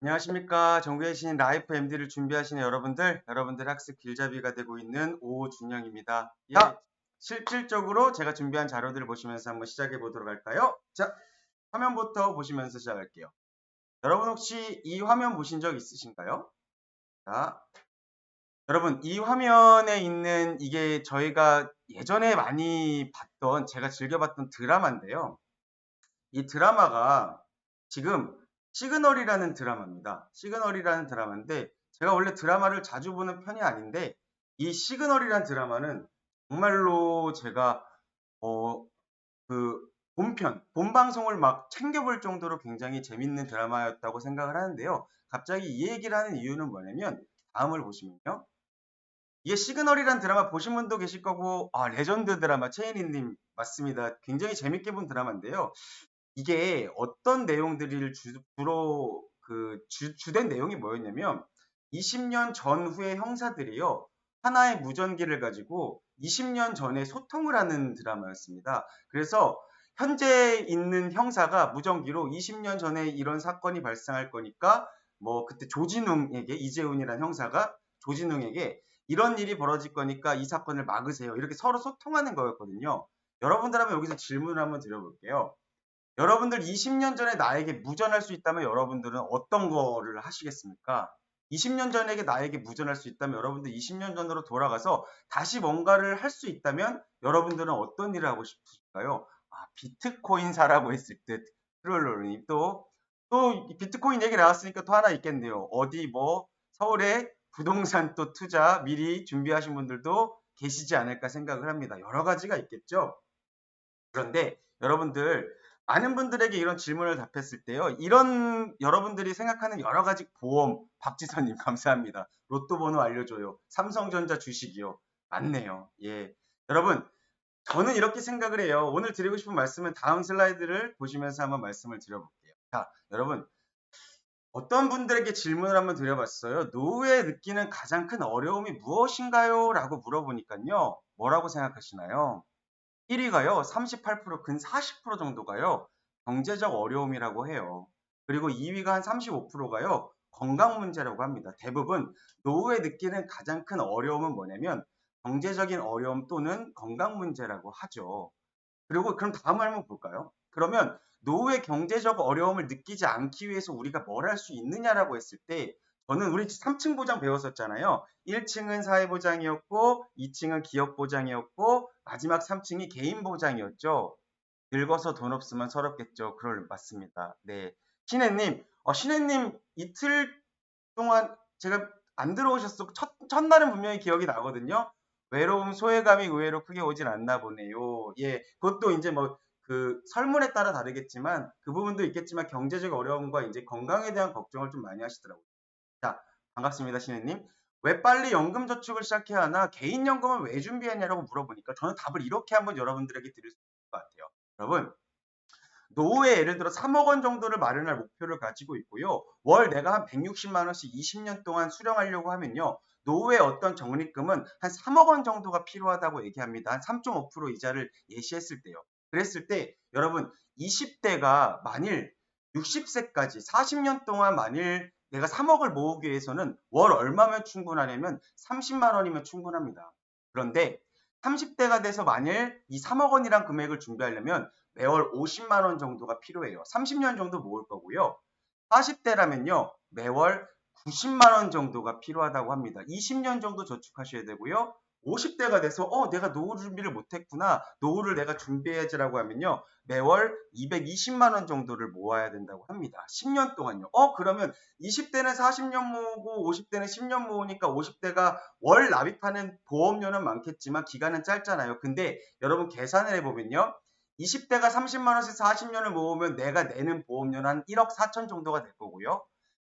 안녕하십니까. 전국의 신 라이프 MD를 준비하시는 여러분들 학습 길잡이가 되고 있는 오준영입니다. 자, 실질적으로 제가 준비한 자료들을 보시면서 한번 시작해 보도록 할까요? 자, 화면부터 보시면서 시작할게요. 여러분 혹시 이 화면 보신 적 있으신가요? 자, 여러분 이 화면에 있는 이게 저희가 예전에 많이 봤던 제가 즐겨봤던 드라마인데요. 이 드라마가 지금 시그널이라는 드라마입니다. 시그널이라는 드라마인데 제가 원래 드라마를 자주 보는 편이 아닌데 이 시그널이라는 드라마는 정말로 제가 그 본 방송을 막 챙겨볼 정도로 굉장히 재밌는 드라마였다고 생각을 하는데요. 갑자기 이 얘기를 하는 이유는 뭐냐면 다음을 보시면요. 이게 시그널이라는 드라마 보신 분도 계실 거고 레전드 드라마 최인희님 맞습니다. 굉장히 재밌게 본 드라마인데요. 이게 어떤 내용들을 주로 주된 내용이 뭐였냐면 20년 전후의 형사들이요. 하나의 무전기를 가지고 20년 전에 소통을 하는 드라마였습니다. 그래서 현재 있는 형사가 무전기로 20년 전에 이런 사건이 발생할 거니까 뭐 그때 조진웅에게 이재훈이라는 형사가 조진웅에게 이런 일이 벌어질 거니까 이 사건을 막으세요. 이렇게 서로 소통하는 거였거든요. 여러분들 하면 여기서 질문을 한번 드려볼게요. 여러분들 20년 전에 나에게 무전할 수 있다면 여러분들은 어떤 거를 하시겠습니까? 20년 전에게 나에게 무전할 수 있다면 여러분들 20년 전으로 돌아가서 다시 뭔가를 할 수 있다면 여러분들은 어떤 일을 하고 싶으실까요? 비트코인 사라고 했을 듯. 트롤로님 또 비트코인 얘기 나왔으니까 또 하나 있겠네요. 어디 뭐 서울에 부동산 또 투자 미리 준비하신 분들도 계시지 않을까 생각을 합니다. 여러 가지가 있겠죠. 그런데 여러분들 많은 분들에게 이런 질문을 답했을 때요. 이런 여러분들이 생각하는 여러 가지 보험, 박지선님 감사합니다. 로또 번호 알려줘요. 삼성전자 주식이요. 맞네요. 예. 여러분, 저는 이렇게 생각을 해요. 오늘 드리고 싶은 말씀은 다음 슬라이드를 보시면서 한번 말씀을 드려볼게요. 자, 여러분, 어떤 분들에게 질문을 한번 드려봤어요. 노후에 느끼는 가장 큰 어려움이 무엇인가요? 라고 물어보니까요. 뭐라고 생각하시나요? 1위가요, 38%, 근 40% 정도가요, 경제적 어려움이라고 해요. 그리고 2위가 한 35%가요, 건강 문제라고 합니다. 대부분 노후에 느끼는 가장 큰 어려움은 뭐냐면 경제적인 어려움 또는 건강 문제라고 하죠. 그리고 그럼 다음을 한번 볼까요? 그러면 노후의 경제적 어려움을 느끼지 않기 위해서 우리가 뭘 할 수 있느냐라고 했을 때 저는 우리 3층 보장 배웠었잖아요. 1층은 사회보장이었고 2층은 기업보장이었고 마지막 3층이 개인보장이었죠. 늙어서 돈 없으면 서럽겠죠. 그럴 맞습니다. 네. 신혜님, 신혜님 이틀 동안 제가 안 들어오셨어. 첫날은 분명히 기억이 나거든요. 외로움, 소외감이 의외로 크게 오진 않나 보네요. 예, 그것도 이제 뭐 그 설문에 따라 다르겠지만 그 부분도 있겠지만 경제적 어려움과 이제 건강에 대한 걱정을 좀 많이 하시더라고요. 자, 반갑습니다, 신혜님. 왜 빨리 연금저축을 시작해야 하나? 개인연금을 왜 준비하냐라고 물어보니까 저는 답을 이렇게 한번 여러분들에게 드릴 수 있을 것 같아요. 여러분, 노후에 예를 들어 3억 원 정도를 마련할 목표를 가지고 있고요. 월 내가 한 160만 원씩 20년 동안 수령하려고 하면요. 노후에 어떤 적립금은 한 3억 원 정도가 필요하다고 얘기합니다. 한 3.5% 이자를 예시했을 때요. 그랬을 때 여러분 20대가 만일 60세까지 40년 동안 만일 내가 3억을 모으기 위해서는 월 얼마면 충분하냐면 30만 원이면 충분합니다. 그런데 30대가 돼서 만일 이 3억 원이란 금액을 준비하려면 매월 50만 원 정도가 필요해요. 30년 정도 모을 거고요. 40대라면요. 매월 90만 원 정도가 필요하다고 합니다. 20년 정도 저축하셔야 되고요. 50대가 돼서 내가 노후 준비를 못했구나. 노후를 내가 준비해야지라고 하면요. 매월 220만 원 정도를 모아야 된다고 합니다. 10년 동안요. 그러면 20대는 40년 모으고 50대는 10년 모으니까 50대가 월 납입하는 보험료는 많겠지만 기간은 짧잖아요. 근데 여러분 계산을 해보면요. 20대가 30만 원씩 40년을 모으면 내가 내는 보험료는 한 1억 4천 정도가 될 거고요.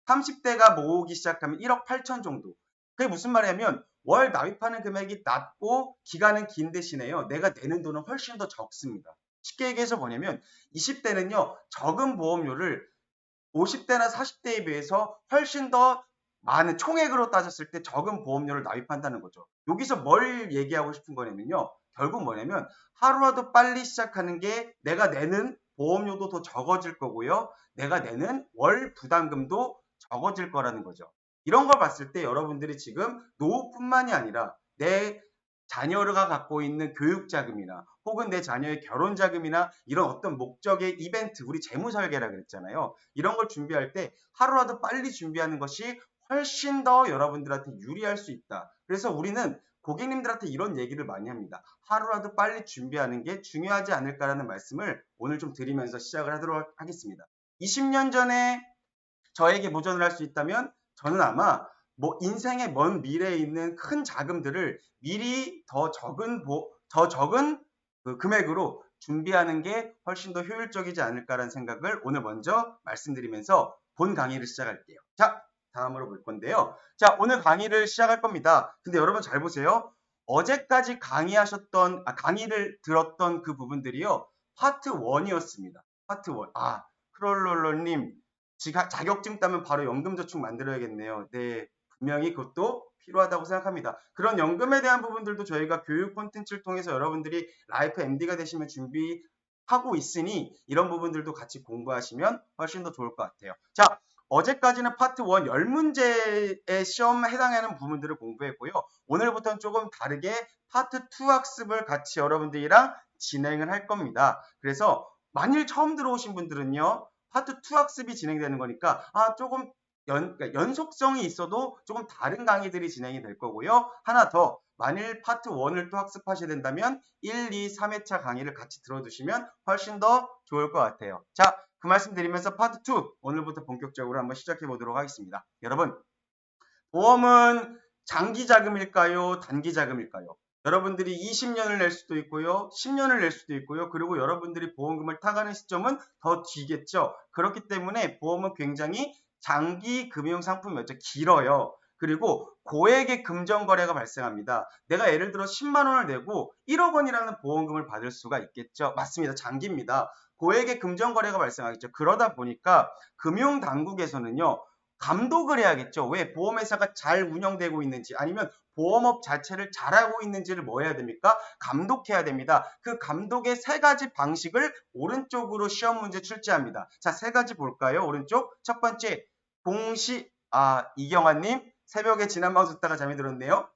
30대가 모으기 시작하면 1억 8천 정도. 그게 무슨 말이냐면 월 납입하는 금액이 낮고 기간은 긴 대신에요. 내가 내는 돈은 훨씬 더 적습니다. 쉽게 얘기해서 뭐냐면 20대는요. 적은 보험료를 50대나 40대에 비해서 훨씬 더 많은 총액으로 따졌을 때 적은 보험료를 납입한다는 거죠. 여기서 뭘 얘기하고 싶은 거냐면요. 결국 뭐냐면 하루라도 빨리 시작하는 게 내가 내는 보험료도 더 적어질 거고요. 내가 내는 월 부담금도 적어질 거라는 거죠. 이런 걸 봤을 때 여러분들이 지금 노후뿐만이 아니라 내 자녀가 갖고 있는 교육 자금이나 혹은 내 자녀의 결혼 자금이나 이런 어떤 목적의 이벤트, 우리 재무 설계라 그랬잖아요. 이런 걸 준비할 때 하루라도 빨리 준비하는 것이 훨씬 더 여러분들한테 유리할 수 있다. 그래서 우리는 고객님들한테 이런 얘기를 많이 합니다. 하루라도 빨리 준비하는 게 중요하지 않을까라는 말씀을 오늘 좀 드리면서 시작을 하도록 하겠습니다. 20년 전에 저에게 도전을 할 수 있다면 저는 아마 뭐 인생의 먼 미래에 있는 큰 자금들을 미리 더 적은 그 금액으로 준비하는 게 훨씬 더 효율적이지 않을까라는 생각을 오늘 먼저 말씀드리면서 본 강의를 시작할게요. 자, 다음으로 볼 건데요. 자, 오늘 강의를 시작할 겁니다. 근데 여러분 잘 보세요. 어제까지 강의를 들었던 그 부분들이요. 파트 1이었습니다. 파트 1. 크롤롤러님, 자격증 따면 바로 연금저축 만들어야겠네요. 네, 분명히 그것도 필요하다고 생각합니다. 그런 연금에 대한 부분들도 저희가 교육 콘텐츠를 통해서 여러분들이 라이프 MD가 되시면 준비하고 있으니 이런 부분들도 같이 공부하시면 훨씬 더 좋을 것 같아요. 자, 어제까지는 파트 1 10문제의 시험에 해당하는 부분들을 공부했고요. 오늘부터는 조금 다르게 파트 2 학습을 같이 여러분들이랑 진행을 할 겁니다. 그래서 만일 처음 들어오신 분들은요. 파트 2 학습이 진행되는 거니까 조금 그러니까 연속성이 있어도 조금 다른 강의들이 진행이 될 거고요. 하나 더, 만일 파트 1을 또 학습하셔야 된다면 1, 2, 3회차 강의를 같이 들어두시면 훨씬 더 좋을 것 같아요. 자, 그 말씀 드리면서 파트 2 오늘부터 본격적으로 한번 시작해 보도록 하겠습니다. 여러분, 보험은 장기 자금일까요? 단기 자금일까요? 여러분들이 20년을 낼 수도 있고요. 10년을 낼 수도 있고요. 그리고 여러분들이 보험금을 타가는 시점은 더 뒤겠죠. 그렇기 때문에 보험은 굉장히 장기 금융 상품이었죠. 길어요. 그리고 고액의 금전 거래가 발생합니다. 내가 예를 들어 10만 원을 내고 1억 원이라는 보험금을 받을 수가 있겠죠. 맞습니다. 장기입니다. 고액의 금전 거래가 발생하겠죠. 그러다 보니까 금융 당국에서는요. 감독을 해야겠죠. 왜? 보험회사가 잘 운영되고 있는지 아니면 보험업 자체를 잘하고 있는지를 뭐 해야 됩니까? 감독해야 됩니다. 그 감독의 세 가지 방식을 오른쪽으로 시험 문제 출제합니다. 자, 세 가지 볼까요? 오른쪽. 첫 번째, 이경환님, 새벽에 지난 방송 듣다가 잠이 들었네요.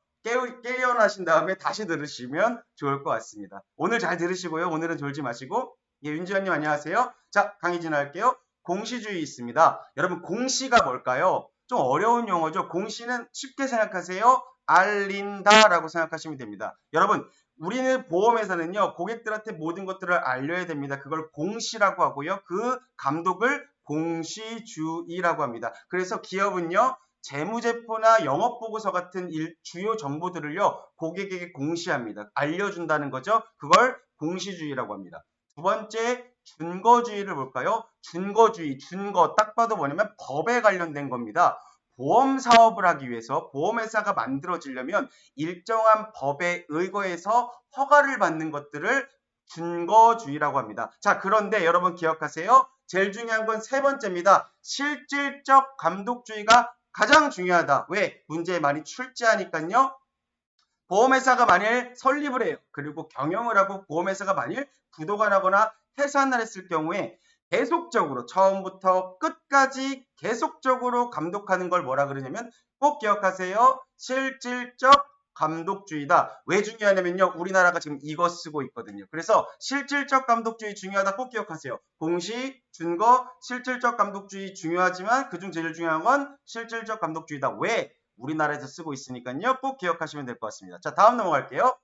깨어나신 다음에 다시 들으시면 좋을 것 같습니다. 오늘 잘 들으시고요. 오늘은 졸지 마시고. 예, 윤지현님 안녕하세요. 자, 강의 진행할게요. 공시주의 있습니다. 여러분, 공시가 뭘까요? 좀 어려운 용어죠. 공시는 쉽게 생각하세요. 알린다라고 생각하시면 됩니다. 여러분, 우리는 보험회사는요, 고객들한테 모든 것들을 알려야 됩니다. 그걸 공시라고 하고요. 그 감독을 공시주의라고 합니다. 그래서 기업은요, 재무제표나 영업보고서 같은 주요 정보들을요, 고객에게 공시합니다. 알려준다는 거죠. 그걸 공시주의라고 합니다. 두 번째, 준거주의를 볼까요? 준거주의, 준거 딱 봐도 뭐냐면 법에 관련된 겁니다. 보험 사업을 하기 위해서 보험회사가 만들어지려면 일정한 법에 의거해서 허가를 받는 것들을 준거주의라고 합니다. 자, 그런데 여러분 기억하세요. 제일 중요한 건 세 번째입니다. 실질적 감독주의가 가장 중요하다. 왜? 문제에 많이 출제하니까요. 보험회사가 만일 설립을 해요. 그리고 경영을 하고 보험회사가 만일 부도가 나거나 해산을 했을 경우에 계속적으로 처음부터 끝까지 계속적으로 감독하는 걸 뭐라 그러냐면 꼭 기억하세요. 실질적 감독주의다. 왜 중요하냐면요. 우리나라가 지금 이거 쓰고 있거든요. 그래서 실질적 감독주의 중요하다. 꼭 기억하세요. 공시, 준거, 실질적 감독주의 중요하지만 그중 제일 중요한 건 실질적 감독주의다. 왜? 우리나라에서 쓰고 있으니까요. 꼭 기억하시면 될 것 같습니다. 자, 다음 넘어갈게요.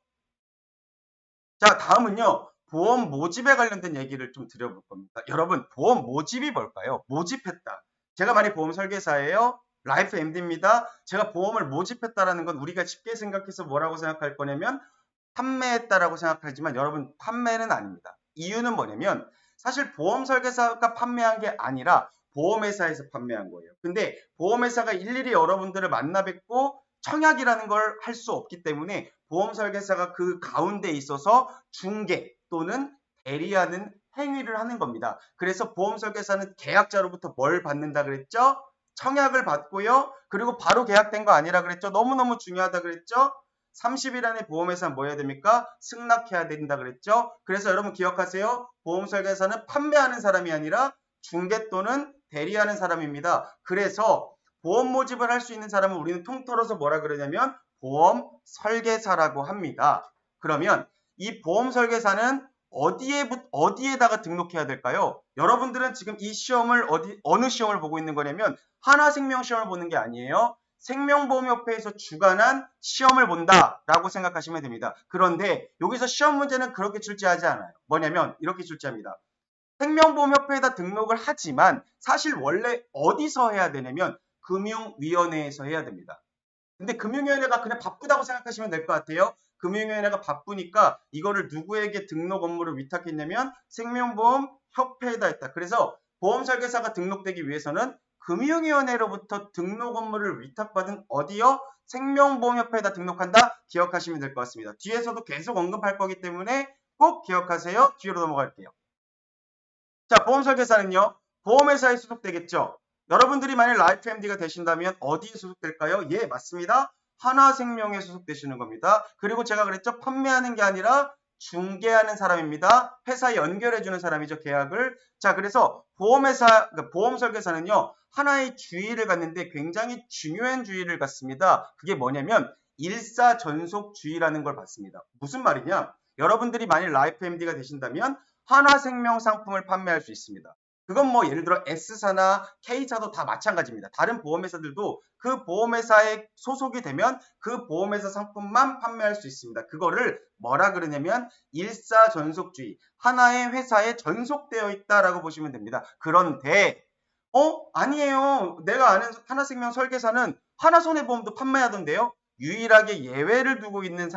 자, 다음은요. 보험 모집에 관련된 얘기를 좀 드려볼 겁니다. 여러분, 보험 모집이 뭘까요? 모집했다. 제가 만약 보험 설계사예요. 라이프 MD입니다. 제가 보험을 모집했다라는 건 우리가 쉽게 생각해서 뭐라고 생각할 거냐면 판매했다라고 생각하지만 여러분, 판매는 아닙니다. 이유는 뭐냐면 사실 보험 설계사가 판매한 게 아니라 보험회사에서 판매한 거예요. 근데 보험회사가 일일이 여러분들을 만나 뵙고 청약이라는 걸 할 수 없기 때문에 보험 설계사가 그 가운데 있어서 중개 또는 대리하는 행위를 하는 겁니다. 그래서 보험 설계사는 계약자로부터 뭘 받는다 그랬죠? 청약을 받고요. 그리고 바로 계약된 거 아니라 그랬죠? 너무너무 중요하다 그랬죠? 30일 안에 보험회사는 뭐 해야 됩니까? 승낙해야 된다 그랬죠? 그래서 여러분 기억하세요. 보험 설계사는 판매하는 사람이 아니라 중개 또는 대리하는 사람입니다. 그래서 보험 모집을 할 수 있는 사람은 우리는 통틀어서 뭐라 그러냐면 보험 설계사라고 합니다. 그러면 이 보험 설계사는 어디에다가 등록해야 될까요? 여러분들은 지금 이 시험을 어느 시험을 보고 있는 거냐면 하나생명 시험을 보는 게 아니에요. 생명보험협회에서 주관한 시험을 본다라고 생각하시면 됩니다. 그런데 여기서 시험 문제는 그렇게 출제하지 않아요. 뭐냐면 이렇게 출제합니다. 생명보험협회에다 등록을 하지만 사실 원래 어디서 해야 되냐면 금융위원회에서 해야 됩니다. 근데 금융위원회가 그냥 바쁘다고 생각하시면 될 것 같아요. 금융위원회가 바쁘니까 이거를 누구에게 등록 업무를 위탁했냐면 생명보험협회에다 했다. 그래서 보험설계사가 등록되기 위해서는 금융위원회로부터 등록 업무를 위탁받은 어디요? 생명보험협회에다 등록한다. 기억하시면 될 것 같습니다. 뒤에서도 계속 언급할 거기 때문에 꼭 기억하세요. 뒤로 넘어갈게요. 자, 보험설계사는요. 보험회사에 소속되겠죠. 여러분들이 만약 라이프 MD가 되신다면 어디에 소속될까요? 예, 맞습니다. 하나생명에 소속되시는 겁니다. 그리고 제가 그랬죠. 판매하는 게 아니라 중개하는 사람입니다. 회사에 연결해주는 사람이죠. 계약을. 자, 그래서 보험설계사는요. 하나의 주의를 갖는데 굉장히 중요한 주의를 갖습니다. 그게 뭐냐면 일사전속주의라는 걸 받습니다. 무슨 말이냐? 여러분들이 만약 라이프 MD가 되신다면 하나생명 상품을 판매할 수 있습니다. 그건 뭐 예를 들어 S사나 K사도 다 마찬가지입니다. 다른 보험회사들도 그 보험회사에 소속이 되면 그 보험회사 상품만 판매할 수 있습니다. 그거를 뭐라 그러냐면 일사전속주의, 하나의 회사에 전속되어 있다라고 보시면 됩니다. 그런데 아니에요. 내가 아는 하나생명 설계사는 하나손해보험도 판매하던데요. 유일하게 예외를 두고 있는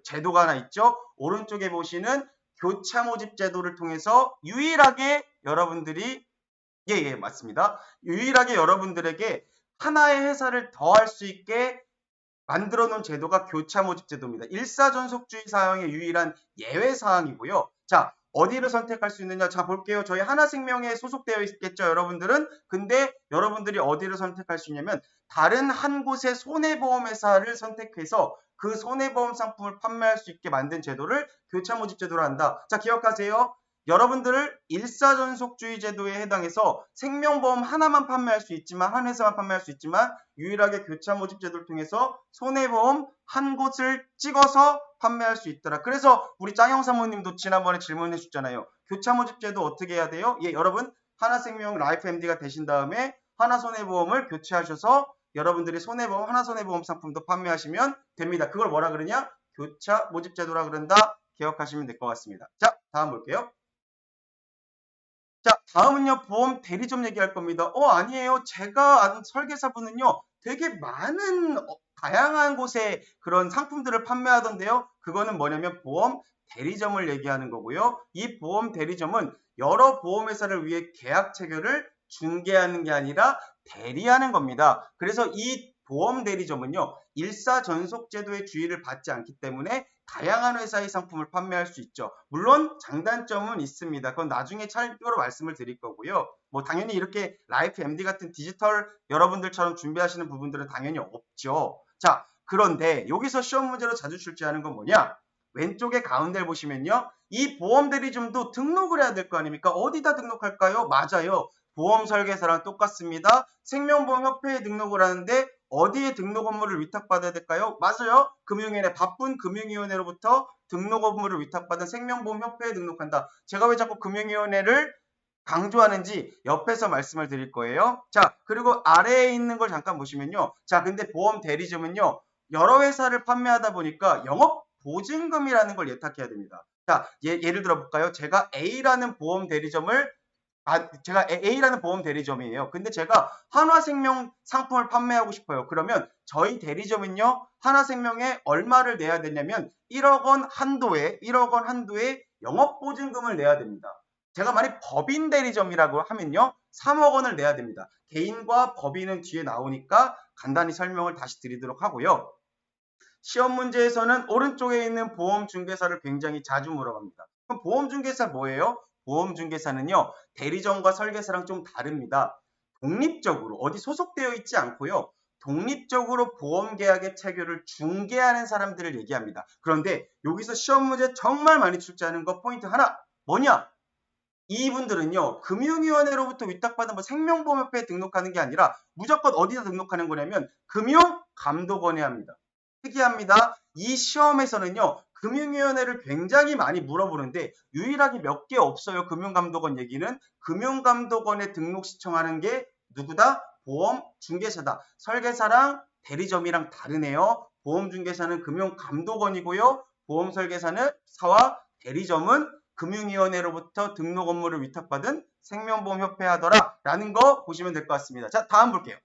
제도가 하나 있죠. 오른쪽에 보시는 교차 모집 제도를 통해서 유일하게 여러분들이 맞습니다. 유일하게 여러분들에게 하나의 회사를 더 할 수 있게 만들어 놓은 제도가 교차 모집 제도입니다. 일사전속주의 사항의 유일한 예외 사항이고요. 자, 어디를 선택할 수 있느냐? 자, 볼게요. 저희 하나생명에 소속되어 있겠죠, 여러분들은. 근데 여러분들이 어디를 선택할 수 있냐면 다른 한 곳의 손해보험회사를 선택해서 그 손해보험 상품을 판매할 수 있게 만든 제도를 교차 모집 제도로 한다. 자, 기억하세요. 여러분들을 일사전속주의 제도에 해당해서 생명보험 하나만 판매할 수 있지만 한 회사만 판매할 수 있지만 유일하게 교차 모집 제도를 통해서 손해보험 한 곳을 찍어서 판매할 수 있더라. 그래서 우리 짱형 사모님도 지난번에 질문해 주셨잖아요. 교차 모집 제도 어떻게 해야 돼요? 예, 여러분 하나생명 라이프 MD가 되신 다음에 하나손해보험을 교체하셔서 여러분들이 하나손해보험 상품도 판매하시면 됩니다. 그걸 뭐라 그러냐? 교차 모집 제도라 그런다. 기억하시면 될 것 같습니다. 자, 다음 볼게요. 자, 다음은요. 보험 대리점 얘기할 겁니다. 아니에요. 제가 아는 설계사분은요. 되게 많은 다양한 곳에 그런 상품들을 판매하던데요. 그거는 뭐냐면 보험 대리점을 얘기하는 거고요. 이 보험 대리점은 여러 보험회사를 위해 계약 체결을 중개하는 게 아니라 대리하는 겁니다. 그래서 이 보험 대리점은요. 일사전속 제도의 주의를 받지 않기 때문에 다양한 회사의 상품을 판매할 수 있죠. 물론 장단점은 있습니다. 그건 나중에 차례로 말씀을 드릴 거고요. 뭐 당연히 이렇게 라이프 MD 같은 디지털 여러분들처럼 준비하시는 부분들은 당연히 없죠. 자, 그런데 여기서 시험 문제로 자주 출제하는 건 뭐냐? 왼쪽에 가운데를 보시면요. 이 보험 대리점도 등록을 해야 될 거 아닙니까? 어디다 등록할까요? 맞아요. 보험 설계사랑 똑같습니다. 생명보험협회에 등록을 하는데 어디에 등록 업무를 위탁받아야 될까요? 맞아요. 금융위원회, 바쁜 금융위원회로부터 등록 업무를 위탁받은 생명보험협회에 등록한다. 제가 왜 자꾸 금융위원회를 강조하는지 옆에서 말씀을 드릴 거예요. 자, 그리고 아래에 있는 걸 잠깐 보시면요. 자, 근데 보험 대리점은요. 여러 회사를 판매하다 보니까 영업보증금이라는 걸 예탁해야 됩니다. 자, 예를 들어 볼까요? 제가 A라는 보험 대리점을 제가 A라는 보험 대리점이에요. 근데 제가 한화생명 상품을 판매하고 싶어요. 그러면 저희 대리점은요. 한화생명에 얼마를 내야 되냐면 1억 원 한도에 영업보증금을 내야 됩니다. 제가 만약 법인 대리점이라고 하면요. 3억 원을 내야 됩니다. 개인과 법인은 뒤에 나오니까 간단히 설명을 다시 드리도록 하고요. 시험 문제에서는 오른쪽에 있는 보험중개사를 굉장히 자주 물어봅니다. 그럼 보험중개사 뭐예요? 보험중개사는요. 대리점과 설계사랑 좀 다릅니다. 독립적으로 어디 소속되어 있지 않고요. 독립적으로 보험계약의 체결을 중개하는 사람들을 얘기합니다. 그런데 여기서 시험 문제 정말 많이 출제하는 거 포인트 하나 뭐냐? 이분들은요, 금융위원회로부터 위탁받은 뭐 생명보험협회에 등록하는 게 아니라 무조건 어디서 등록하는 거냐면 금융감독원에 합니다. 특이합니다. 이 시험에서는요, 금융위원회를 굉장히 많이 물어보는데 유일하게 몇 개 없어요. 금융감독원 얘기는. 금융감독원에 등록 신청하는 게 누구다? 보험중개사다. 설계사랑 대리점이랑 다르네요. 보험중개사는 금융감독원이고요. 보험설계사는 사와 대리점은 금융위원회로부터 등록 업무를 위탁받은 생명보험협회 하더라 라는 거 보시면 될 것 같습니다. 자, 다음 볼게요.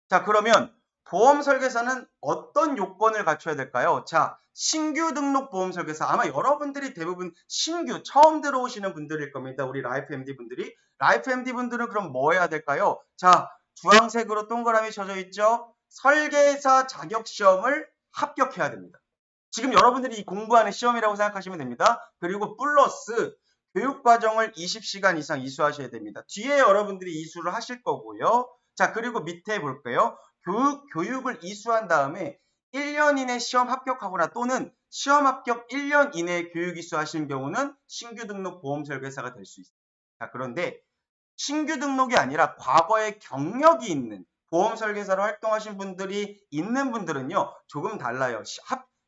자, 그러면 보험설계사는 어떤 요건을 갖춰야 될까요? 자, 신규 등록 보험설계사. 아마 여러분들이 대부분 신규 처음 들어오시는 분들일 겁니다. 우리 라이프 MD 분들이. 라이프 MD 분들은 그럼 뭐 해야 될까요? 자, 주황색으로 동그라미 쳐져 있죠? 설계사 자격시험을 합격해야 됩니다. 지금 여러분들이 공부하는 시험이라고 생각하시면 됩니다. 그리고 플러스 교육과정을 20시간 이상 이수하셔야 됩니다. 뒤에 여러분들이 이수를 하실 거고요. 자, 그리고 밑에 볼게요. 교육을 이수한 다음에 1년 이내 시험 합격하거나 또는 시험 합격 1년 이내에 교육 이수하시는 경우는 신규 등록 보험 설계사가 될 수 있습니다. 자, 그런데 신규 등록이 아니라 과거에 경력이 있는 보험 설계사로 활동하신 분들이 있는 분들은요, 조금 달라요.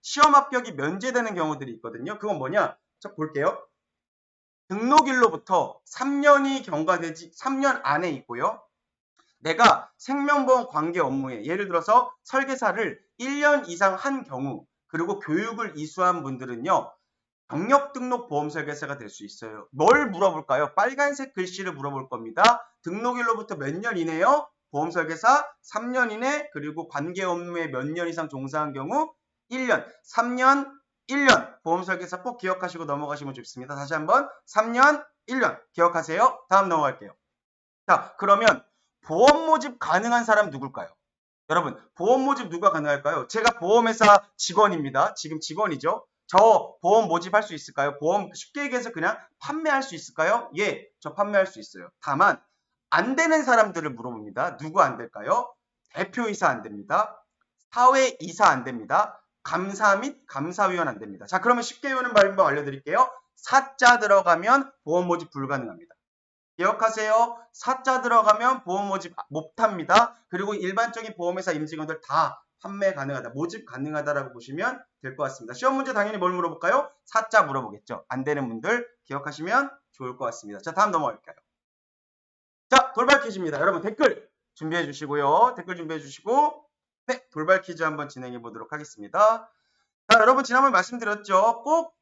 시험 합격이 면제되는 경우들이 있거든요. 그건 뭐냐? 자, 볼게요. 등록일로부터 3년이 경과되지 3년 안에 있고요. 내가 생명보험 관계 업무에 예를 들어서 설계사를 1년 이상 한 경우 그리고 교육을 이수한 분들은요. 경력 등록 보험 설계사가 될 수 있어요. 뭘 물어볼까요? 빨간색 글씨를 물어볼 겁니다. 등록일로부터 몇 년 이내요? 보험 설계사 3년 이내 그리고 관계 업무에 몇 년 이상 종사한 경우 1년, 3년, 1년 보험 설계사 꼭 기억하시고 넘어가시면 좋습니다. 다시 한번 3년, 1년 기억하세요. 다음 넘어갈게요. 자, 그러면 보험 모집 가능한 사람 누굴까요? 여러분, 보험 모집 누가 가능할까요? 제가 보험회사 직원입니다. 지금 직원이죠. 저 보험 모집할 수 있을까요? 보험 쉽게 얘기해서 그냥 판매할 수 있을까요? 예, 저 판매할 수 있어요. 다만 안 되는 사람들을 물어봅니다. 누구 안 될까요? 대표이사 안 됩니다. 사회이사 안 됩니다. 감사 및 감사위원 안 됩니다. 자, 그러면 쉽게 외우는 방법 알려드릴게요. 사자 들어가면 보험 모집 불가능합니다. 기억하세요. 사자 들어가면 보험 모집 못합니다. 그리고 일반적인 보험회사 임직원들 다 판매 가능하다, 모집 가능하다라고 보시면 될 것 같습니다. 시험 문제 당연히 뭘 물어볼까요? 사자 물어보겠죠. 안 되는 분들 기억하시면 좋을 것 같습니다. 자, 다음 넘어갈까요? 자, 돌발 퀴즈입니다. 여러분 댓글 준비해 주시고요. 댓글 준비해 주시고 네, 돌발 퀴즈 한번 진행해 보도록 하겠습니다. 자, 여러분 지난번에 말씀드렸죠. 꼭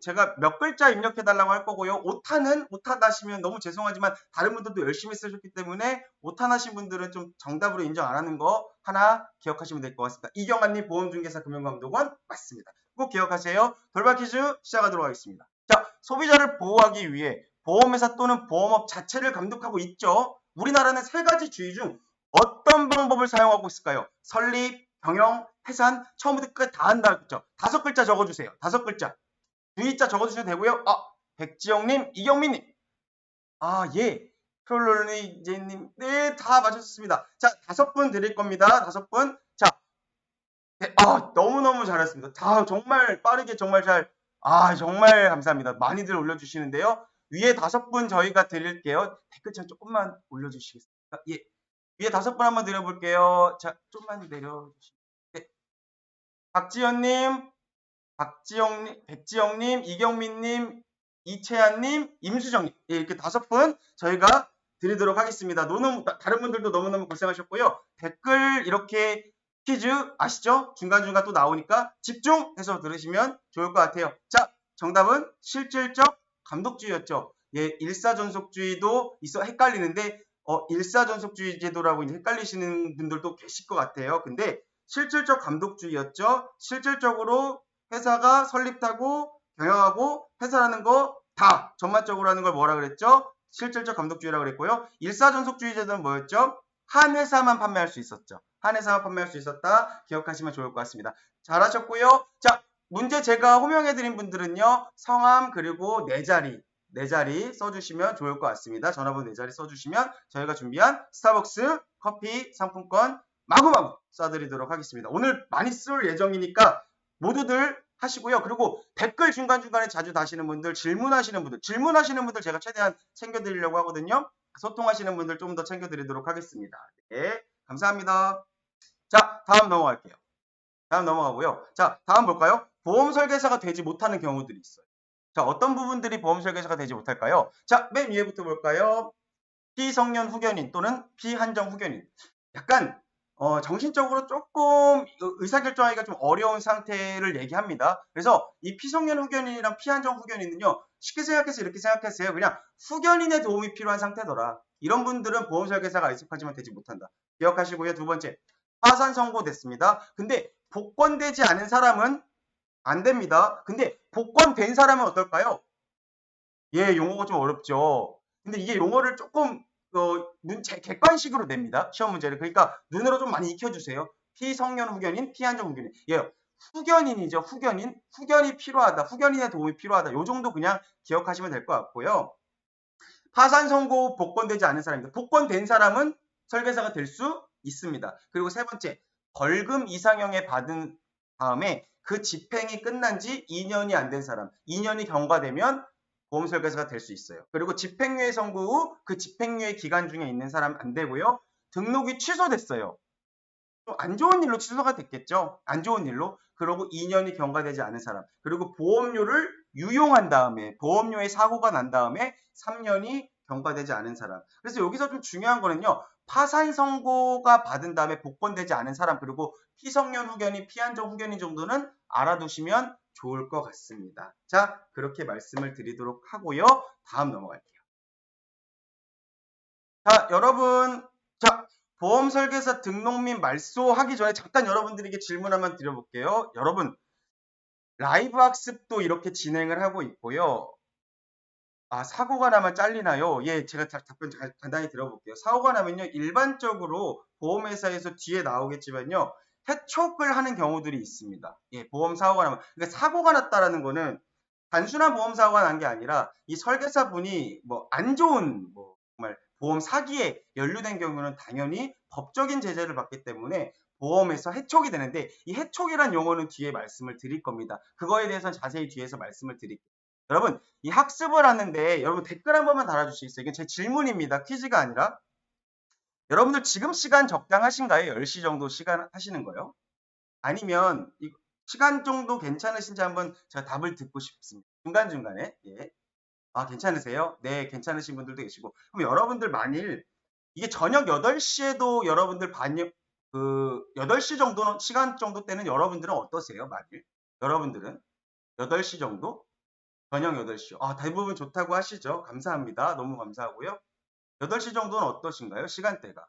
제가 몇 글자 입력해 달라고 할 거고요. 오타는 오타다시면 너무 죄송하지만 다른 분들도 열심히 쓰셨기 때문에 오타나신 분들은 좀 정답으로 인정 안 하는 거 하나 기억하시면 될 것 같습니다. 이경환님 보험중개사 금융감독원 맞습니다. 꼭 기억하세요. 돌발 퀴즈 시작하도록 하겠습니다. 자, 소비자를 보호하기 위해 보험회사 또는 보험업 자체를 감독하고 있죠. 우리나라는 세 가지 주의 중 어떤 방법을 사용하고 있을까요? 설립, 경영, 해산, 처음부터 끝까지 다 한다 그랬죠. 5글자 적어주세요. 5글자. 주의자 적어주셔도 되고요. 백지영님, 이경민님. 예. 프롤로니제님. 네, 다 맞으셨습니다. 자, 5분 드릴 겁니다. 5분. 자, 네, 너무너무 잘했습니다. 정말 빠르게 정말 정말 감사합니다. 많이들 올려주시는데요. 위에 5분 저희가 드릴게요. 댓글창 조금만 올려주시겠습니까? 예. 위에 5분 한번 드려볼게요. 자, 좀만 내려주시면. 네. 박지현님, 백지영님, 이경민님, 이채연님, 임수정님 예, 이렇게 5분 저희가 드리도록 하겠습니다. 다른 분들도 너무너무 고생하셨고요. 댓글 이렇게 퀴즈 아시죠? 중간중간 또 나오니까 집중해서 들으시면 좋을 것 같아요. 자, 정답은 실질적 감독주의였죠. 예, 일사전속주의도 있어 헷갈리는데 일사전속주의 제도라고 이제 헷갈리시는 분들도 계실 것 같아요. 근데 실질적 감독주의였죠. 실질적으로 회사가 설립하고 경영하고 해산하는 거 다 전반적으로 하는 걸 뭐라 그랬죠? 실질적 감독주의라고 그랬고요. 일사전속주의 제도는 뭐였죠? 한 회사만 판매할 수 있었죠. 한 회사만 판매할 수 있었다. 기억하시면 좋을 것 같습니다. 잘하셨고요. 자, 문제 제가 호명해드린 분들은요. 성함 그리고 네 자리 써주시면 좋을 것 같습니다. 전화번호 4자리 써주시면 저희가 준비한 스타벅스 커피 상품권 마구마구 쏴드리도록 하겠습니다. 오늘 많이 쓸 예정이니까 모두들 하시고요. 그리고 댓글 중간중간에 자주 다시는 분들, 질문하시는 분들 제가 최대한 챙겨드리려고 하거든요. 소통하시는 분들 좀 더 챙겨드리도록 하겠습니다. 네, 감사합니다. 자, 다음 넘어갈게요. 다음 넘어가고요. 자, 다음 볼까요? 보험 설계사가 되지 못하는 경우들이 있어요. 자, 어떤 부분들이 보험 설계사가 되지 못할까요? 자, 맨 위에부터 볼까요? 피성년 후견인 또는 피한정 후견인. 약간 정신적으로 조금 의사결정하기가 좀 어려운 상태를 얘기합니다. 그래서 이 피성년 후견인이랑 피한정 후견인은요. 쉽게 생각해서 이렇게 생각하세요. 그냥 후견인의 도움이 필요한 상태더라. 이런 분들은 보험 설계사가 익숙하지만 되지 못한다. 기억하시고요. 두 번째, 파산 선고됐습니다. 근데 복권되지 않은 사람은 안 됩니다. 근데 복권된 사람은 어떨까요? 예, 용어가 좀 어렵죠. 근데 이게 용어를 조금 객관식으로 냅니다. 시험 문제를. 그러니까 눈으로 좀 많이 익혀주세요. 피성년 후견인, 피한정 후견인. 예, 후견인이죠. 후견인. 후견이 필요하다. 후견인의 도움이 필요하다. 요 정도 그냥 기억하시면 될 것 같고요. 파산 선고 복권되지 않은 사람입니다. 복권된 사람은 설계사가 될 수 있습니다. 그리고 세 번째, 벌금 이상형에 받은 다음에 그 집행이 끝난 지 2년이 안 된 사람, 2년이 경과되면 보험 설계사가 될 수 있어요. 그리고 집행유예 선고 후 그 집행유예 기간 중에 있는 사람 안 되고요. 등록이 취소됐어요. 좀 안 좋은 일로 취소가 됐겠죠. 안 좋은 일로. 그리고 2년이 경과되지 않은 사람. 그리고 보험료를 유용한 다음에 보험료에 사고가 난 다음에 3년이 경과되지 않은 사람. 그래서 여기서 좀 중요한 거는요. 파산 선고가 받은 다음에 복권되지 않은 사람 그리고 피성년 후견인, 피한정 후견인 정도는 알아두시면 좋을 것 같습니다. 자, 그렇게 말씀을 드리도록 하고요. 다음 넘어갈게요. 자, 여러분. 자, 보험 설계사 등록 및 말소하기 전에 잠깐 여러분들에게 질문 한번 드려볼게요. 여러분, 라이브 학습도 이렇게 진행을 하고 있고요. 아, 사고가 나면 잘리나요? 예, 제가 답변 간단히 들어볼게요. 사고가 나면요, 일반적으로 보험회사에서 뒤에 나오겠지만요, 해촉을 하는 경우들이 있습니다. 예, 보험 사고가 나면. 그러니까 사고가 났다라는 거는 단순한 보험 사고가 난 게 아니라 이 설계사 분이 뭐 안 좋은 정말 보험 사기에 연루된 경우는 당연히 법적인 제재를 받기 때문에 보험에서 해촉이 되는데 이 해촉이란 용어는 뒤에 말씀을 드릴 겁니다. 그거에 대해서는 자세히 뒤에서 말씀을 드릴게요. 여러분, 이 학습을 하는데 여러분 댓글 한 번만 달아주시겠어요? 이게 제 질문입니다. 퀴즈가 아니라. 여러분들 지금 시간 적당하신가요? 10시 정도 시간 하시는 거예요? 아니면 시간 정도 괜찮으신지 한번 제가 답을 듣고 싶습니다. 중간중간에. 예. 아, 괜찮으세요? 네, 괜찮으신 분들도 계시고. 그럼 여러분들 만일 이게 저녁 8시에도 여러분들 8시 정도 시간 정도 때는 여러분들은 어떠세요? 만일 여러분들은 8시 정도? 저녁 8시요. 아, 대부분 좋다고 하시죠. 감사합니다. 너무 감사하고요. 8시 정도는 어떠신가요? 시간대가.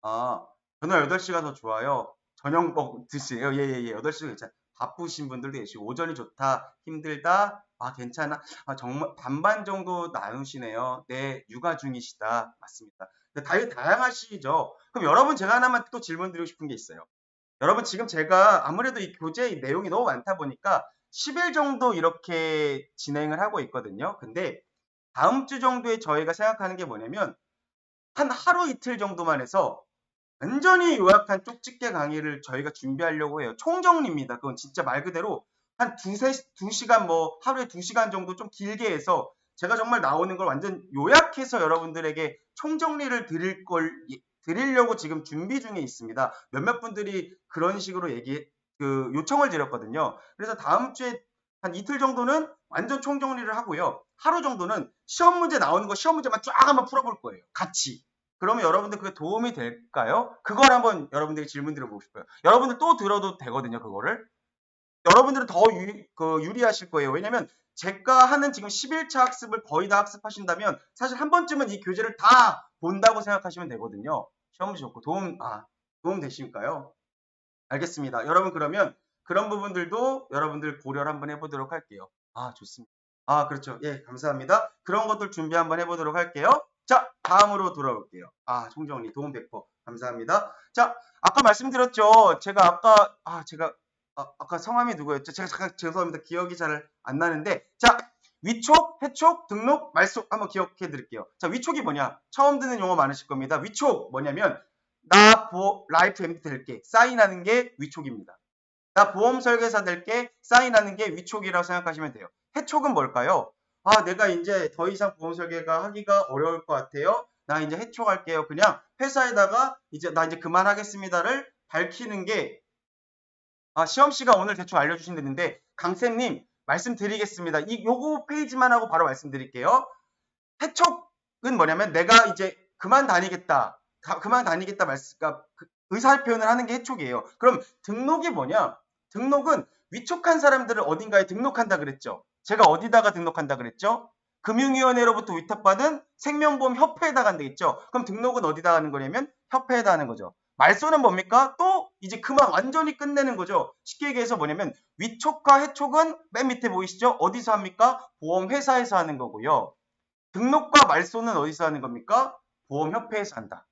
아, 저녁 8시가 더 좋아요. 저녁 드세요. 예. 8시가 괜찮아. 바쁘신 분들도 계시고, 오전이 좋다, 힘들다, 아, 괜찮아. 아, 정말 반반 정도 나누시네요. 네, 육아 중이시다. 맞습니다. 다양하시죠? 그럼 여러분 제가 하나만 또 질문 드리고 싶은 게 있어요. 여러분 지금 제가 아무래도 이 교재 내용이 너무 많다 보니까 10일 정도 이렇게 진행을 하고 있거든요. 근데 다음 주 정도에 저희가 생각하는 게 뭐냐면 한 하루 이틀 정도만 해서 완전히 요약한 쪽집게 강의를 저희가 준비하려고 해요. 총정리입니다. 그건 진짜 말 그대로 한 2시간 하루에 2시간 정도 좀 길게 해서 제가 정말 나오는 걸 완전 요약해서 여러분들에게 총정리를 드리려고 지금 준비 중에 있습니다. 몇몇 분들이 그런 식으로 요청을 드렸거든요. 그래서 다음 주에 한 이틀 정도는 완전 총정리를 하고요. 하루 정도는 시험 문제 나오는 거 시험 문제만 쫙 한번 풀어볼 거예요. 같이. 그러면 여러분들 그게 도움이 될까요? 그걸 한번 여러분들에게 질문 드려보고 싶어요. 여러분들 또 들어도 되거든요, 그거를. 여러분들은 더 유리하실 거예요. 왜냐면 제가 하는 지금 11차 학습을 거의 다 학습하신다면 사실 한 번쯤은 이 교재를 다 본다고 생각하시면 되거든요. 시험 문제 좋고 도움 되실까요? 알겠습니다. 여러분 그러면 그런 부분들도 여러분들 고려를 한번 해보도록 할게요. 아, 좋습니다. 아, 그렇죠. 예, 감사합니다. 그런 것들 준비 한번 해보도록 할게요. 자, 다음으로 돌아올게요. 아, 총정리 도움 100%. 감사합니다. 자, 아까 말씀드렸죠. 제가 아까 성함이 누구였죠? 제가 잠깐 죄송합니다. 기억이 잘 안 나는데. 자, 위촉, 해촉, 등록, 말소 한번 기억해 드릴게요. 자, 위촉이 뭐냐? 처음 듣는 용어 많으실 겁니다. 위촉 뭐냐면 라이프 MD 될게 사인하는 게 위촉입니다. 나 보험 설계사들께 사인하는 게 위촉이라고 생각하시면 돼요. 해촉은 뭘까요? 아, 내가 이제 더 이상 보험 설계가 하기가 어려울 것 같아요. 나 이제 해촉할게요. 그냥 회사에다가 나 이제 그만하겠습니다를 밝히는 게 시험씨가 오늘 대충 알려주신다는데 강쌤님 말씀드리겠습니다. 요거 페이지만 하고 바로 말씀드릴게요. 해촉은 뭐냐면 내가 이제 그만 다니겠다 그러니까 의사 표현을 하는 게 해촉이에요. 그럼 등록이 뭐냐? 등록은 위촉한 사람들을 어딘가에 등록한다 그랬죠. 제가 어디다가 등록한다 그랬죠? 금융위원회로부터 위탁받은 생명보험협회에다가 한다 했죠. 그럼 등록은 어디다 하는 거냐면 협회에다 하는 거죠. 말소는 뭡니까? 또 이제 그만 완전히 끝내는 거죠. 쉽게 얘기해서 뭐냐면 위촉과 해촉은 맨 밑에 보이시죠? 어디서 합니까? 보험회사에서 하는 거고요. 등록과 말소는 어디서 하는 겁니까? 보험협회에서 한다.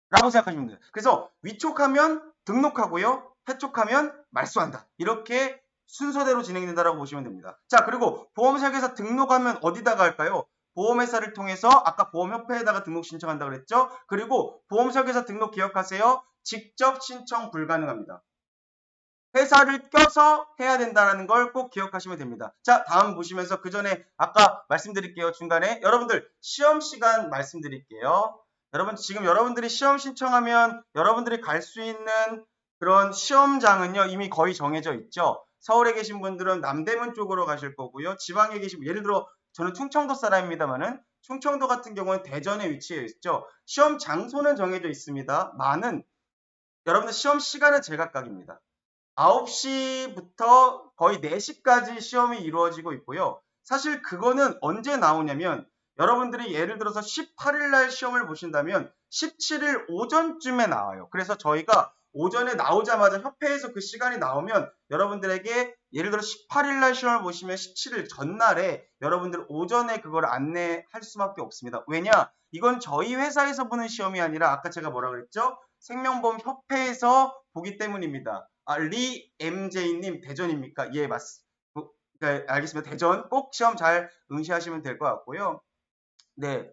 라고 생각하시면 돼요. 그래서 위촉하면 등록하고요. 해촉하면 말소한다. 이렇게 순서대로 진행된다라고 보시면 됩니다. 자, 그리고 보험사에서 등록하면 어디다가 할까요? 보험회사를 통해서 아까 보험협회에다가 등록 신청한다 그랬죠? 그리고 보험사에서 등록 기억하세요. 직접 신청 불가능합니다. 회사를 껴서 해야 된다는 걸 꼭 기억하시면 됩니다. 자, 다음 보시면서 그 전에 아까 말씀드릴게요. 중간에 여러분들 시험 시간 말씀드릴게요. 여러분 지금 여러분들이 시험 신청하면 여러분들이 갈 수 있는 그런 시험장은요 이미 거의 정해져 있죠. 서울에 계신 분들은 남대문 쪽으로 가실 거고요. 지방에 계신 예를 들어 저는 충청도 사람입니다만은 충청도 같은 경우는 대전에 위치해 있죠. 시험 장소는 정해져 있습니다. 여러분들 시험 시간은 제각각입니다. 9시부터 거의 4시까지 시험이 이루어지고 있고요. 사실 그거는 언제 나오냐면 여러분들이 예를 들어서 18일 날 시험을 보신다면 17일 오전쯤에 나와요. 그래서 저희가 오전에 나오자마자 협회에서 그 시간이 나오면 여러분들에게 예를 들어 18일 날 시험을 보시면 17일 전날에 여러분들 오전에 그걸 안내할 수밖에 없습니다. 왜냐? 이건 저희 회사에서 보는 시험이 아니라 아까 제가 뭐라 그랬죠? 생명보험 협회에서 보기 때문입니다. 리 MJ님 대전입니까? 예, 그러니까 알겠습니다. 대전 꼭 시험 잘 응시하시면 될 것 같고요. 네,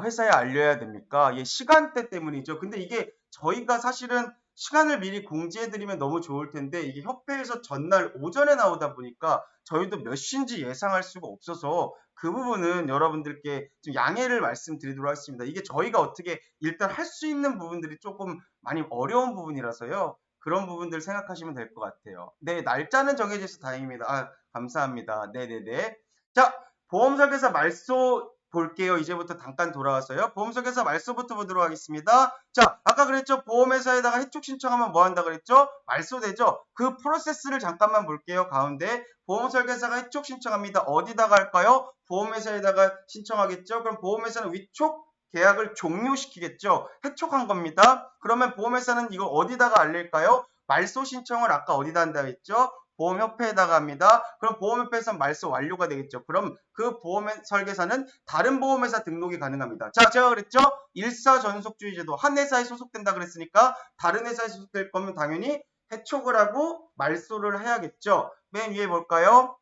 회사에 알려야 됩니까? 예, 시간대 때문이죠. 근데 이게 저희가 사실은 시간을 미리 공지해드리면 너무 좋을 텐데 이게 협회에서 전날 오전에 나오다 보니까 저희도 몇 시인지 예상할 수가 없어서 그 부분은 여러분들께 좀 양해를 말씀드리도록 하겠습니다. 이게 저희가 어떻게 일단 할 수 있는 부분들이 조금 많이 어려운 부분이라서요. 그런 부분들 생각하시면 될 것 같아요. 네, 날짜는 정해져 있어 다행입니다. 감사합니다. 네네네. 자, 보험설계사 말소 볼게요. 이제부터 잠깐 돌아와서요. 보험설계사 말소부터 보도록 하겠습니다. 자, 아까 그랬죠. 보험회사에다가 해촉 신청하면 뭐 한다 그랬죠? 말소되죠. 그 프로세스를 잠깐만 볼게요. 가운데 보험설계사가 해촉 신청합니다. 어디다가 할까요? 보험회사에다가 신청하겠죠. 그럼 보험회사는 위촉 계약을 종료시키겠죠. 해촉한 겁니다. 그러면 보험회사는 이거 어디다가 알릴까요? 말소 신청을 아까 어디다 한다 했죠? 보험협회에다가 합니다. 그럼 보험협회에서 말소 완료가 되겠죠. 그럼 그 보험 설계사는 다른 보험회사 등록이 가능합니다. 자, 제가 그랬죠? 일사전속주의제도 한 회사에 소속된다 그랬으니까 다른 회사에 소속될 거면 당연히 해촉을 하고 말소를 해야겠죠. 맨 위에 볼까요?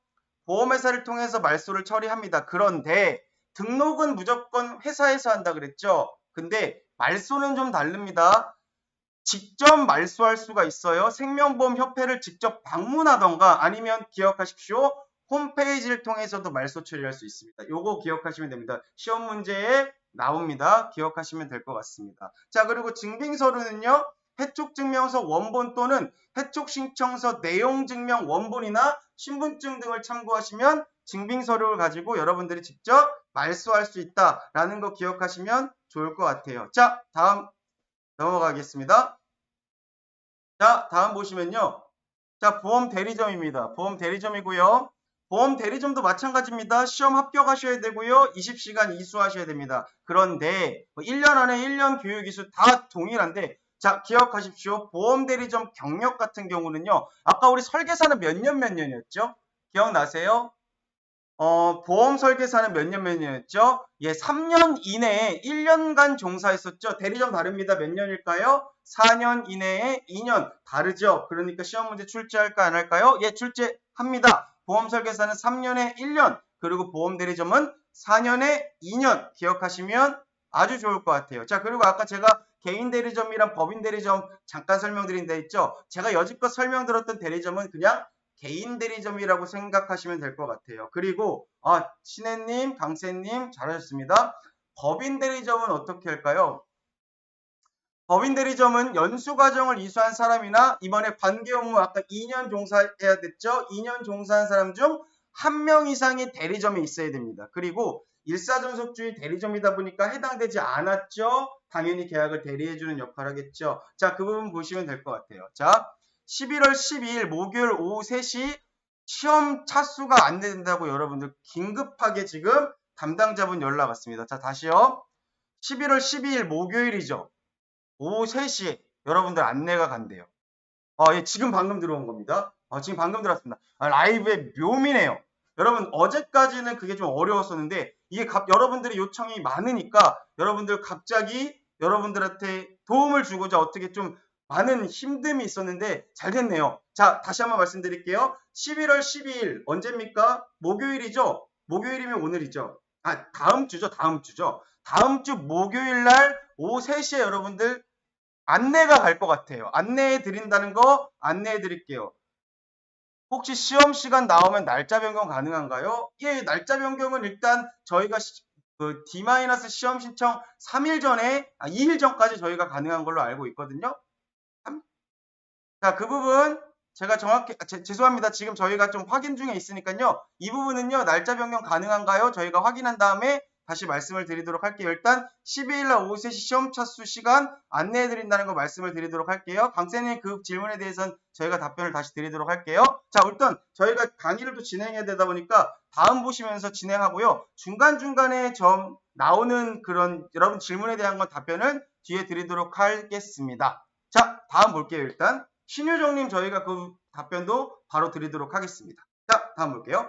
보험회사를 통해서 말소를 처리합니다. 그런데 등록은 무조건 회사에서 한다 그랬죠. 근데 말소는 좀 다릅니다. 직접 말소할 수가 있어요. 생명보험협회를 직접 방문하던가 아니면 기억하십시오. 홈페이지를 통해서도 말소 처리할 수 있습니다. 요거 기억하시면 됩니다. 시험 문제에 나옵니다. 기억하시면 될 것 같습니다. 자, 그리고 증빙서류는요. 해촉증명서 원본 또는 해촉신청서 내용증명 원본이나 신분증 등을 참고하시면 증빙서류를 가지고 여러분들이 직접 말소할 수 있다라는 거 기억하시면 좋을 것 같아요. 자, 다음 넘어가겠습니다. 자, 다음 보시면요. 자, 보험 대리점입니다. 보험 대리점이고요. 보험 대리점도 마찬가지입니다. 시험 합격하셔야 되고요. 20시간 이수하셔야 됩니다. 그런데 1년 안에 1년 교육 이수 다 동일한데 자, 기억하십시오. 보험 대리점 경력 같은 경우는요. 아까 우리 설계사는 몇 년이었죠? 기억나세요? 보험 설계사는 몇 년이었죠? 예, 3년 이내에 1년간 종사했었죠. 대리점 다릅니다. 몇 년일까요? 4년 이내에 2년. 다르죠? 그러니까 시험 문제 출제할까 안 할까요? 예, 출제합니다. 보험 설계사는 3년에 1년, 그리고 보험 대리점은 4년에 2년 기억하시면 아주 좋을 것 같아요. 자, 그리고 아까 제가 개인 대리점이랑 법인 대리점 잠깐 설명드린 데 있죠. 제가 여지껏 설명드렸던 대리점은 그냥 개인 대리점이라고 생각하시면 될 것 같아요. 그리고 신혜님, 강세님 잘하셨습니다. 법인 대리점은 어떻게 할까요? 법인 대리점은 연수과정을 이수한 사람이나 이번에 관계 업무 아까 2년 종사해야 됐죠? 2년 종사한 사람 중 1명 이상이 대리점에 있어야 됩니다. 그리고 일사전속주의 대리점이다 보니까 해당되지 않았죠? 당연히 계약을 대리해주는 역할을 하겠죠. 자, 그 부분 보시면 될 것 같아요. 자, 11월 12일 목요일 오후 3시 시험 차수가 안 된다고 여러분들 긴급하게 지금 담당자분 연락 왔습니다. 자, 다시요. 11월 12일 목요일이죠. 오후 3시에 여러분들 안내가 간대요. 예, 지금 방금 들어온 겁니다. 지금 방금 들어왔습니다. 라이브의 묘미네요. 여러분, 어제까지는 그게 좀 어려웠었는데, 이게 여러분들의 요청이 많으니까, 여러분들 갑자기 여러분들한테 도움을 주고자 어떻게 좀 많은 힘듦이 있었는데, 잘 됐네요. 자, 다시 한번 말씀드릴게요. 11월 12일, 언제입니까? 목요일이죠? 목요일이면 오늘이죠? 다음 주죠? 다음 주죠? 다음 주 목요일 날 오후 3시에 여러분들 안내가 갈 것 같아요. 안내해 드린다는 거 안내해 드릴게요. 혹시 시험 시간 나오면 날짜 변경 가능한가요? 예, 날짜 변경은 일단 저희가 그 D- 시험 신청 3일 전에 2일 전까지 저희가 가능한 걸로 알고 있거든요. 자, 그 부분 제가 정확히 죄송합니다. 지금 저희가 좀 확인 중에 있으니까요. 이 부분은요. 날짜 변경 가능한가요? 저희가 확인한 다음에 다시 말씀을 드리도록 할게요. 일단 12일 날 오후 3시 시험 차수 시간 안내해 드린다는 거 말씀을 드리도록 할게요. 강쌤님 그 질문에 대해서는 저희가 답변을 다시 드리도록 할게요. 자, 일단 저희가 강의를 또 진행해야 되다 보니까 다음 보시면서 진행하고요. 중간중간에 좀 나오는 그런 여러분 질문에 대한 건 답변을 뒤에 드리도록 하겠습니다. 자, 다음 볼게요. 일단 신유정님 저희가 그 답변도 바로 드리도록 하겠습니다. 자, 다음 볼게요.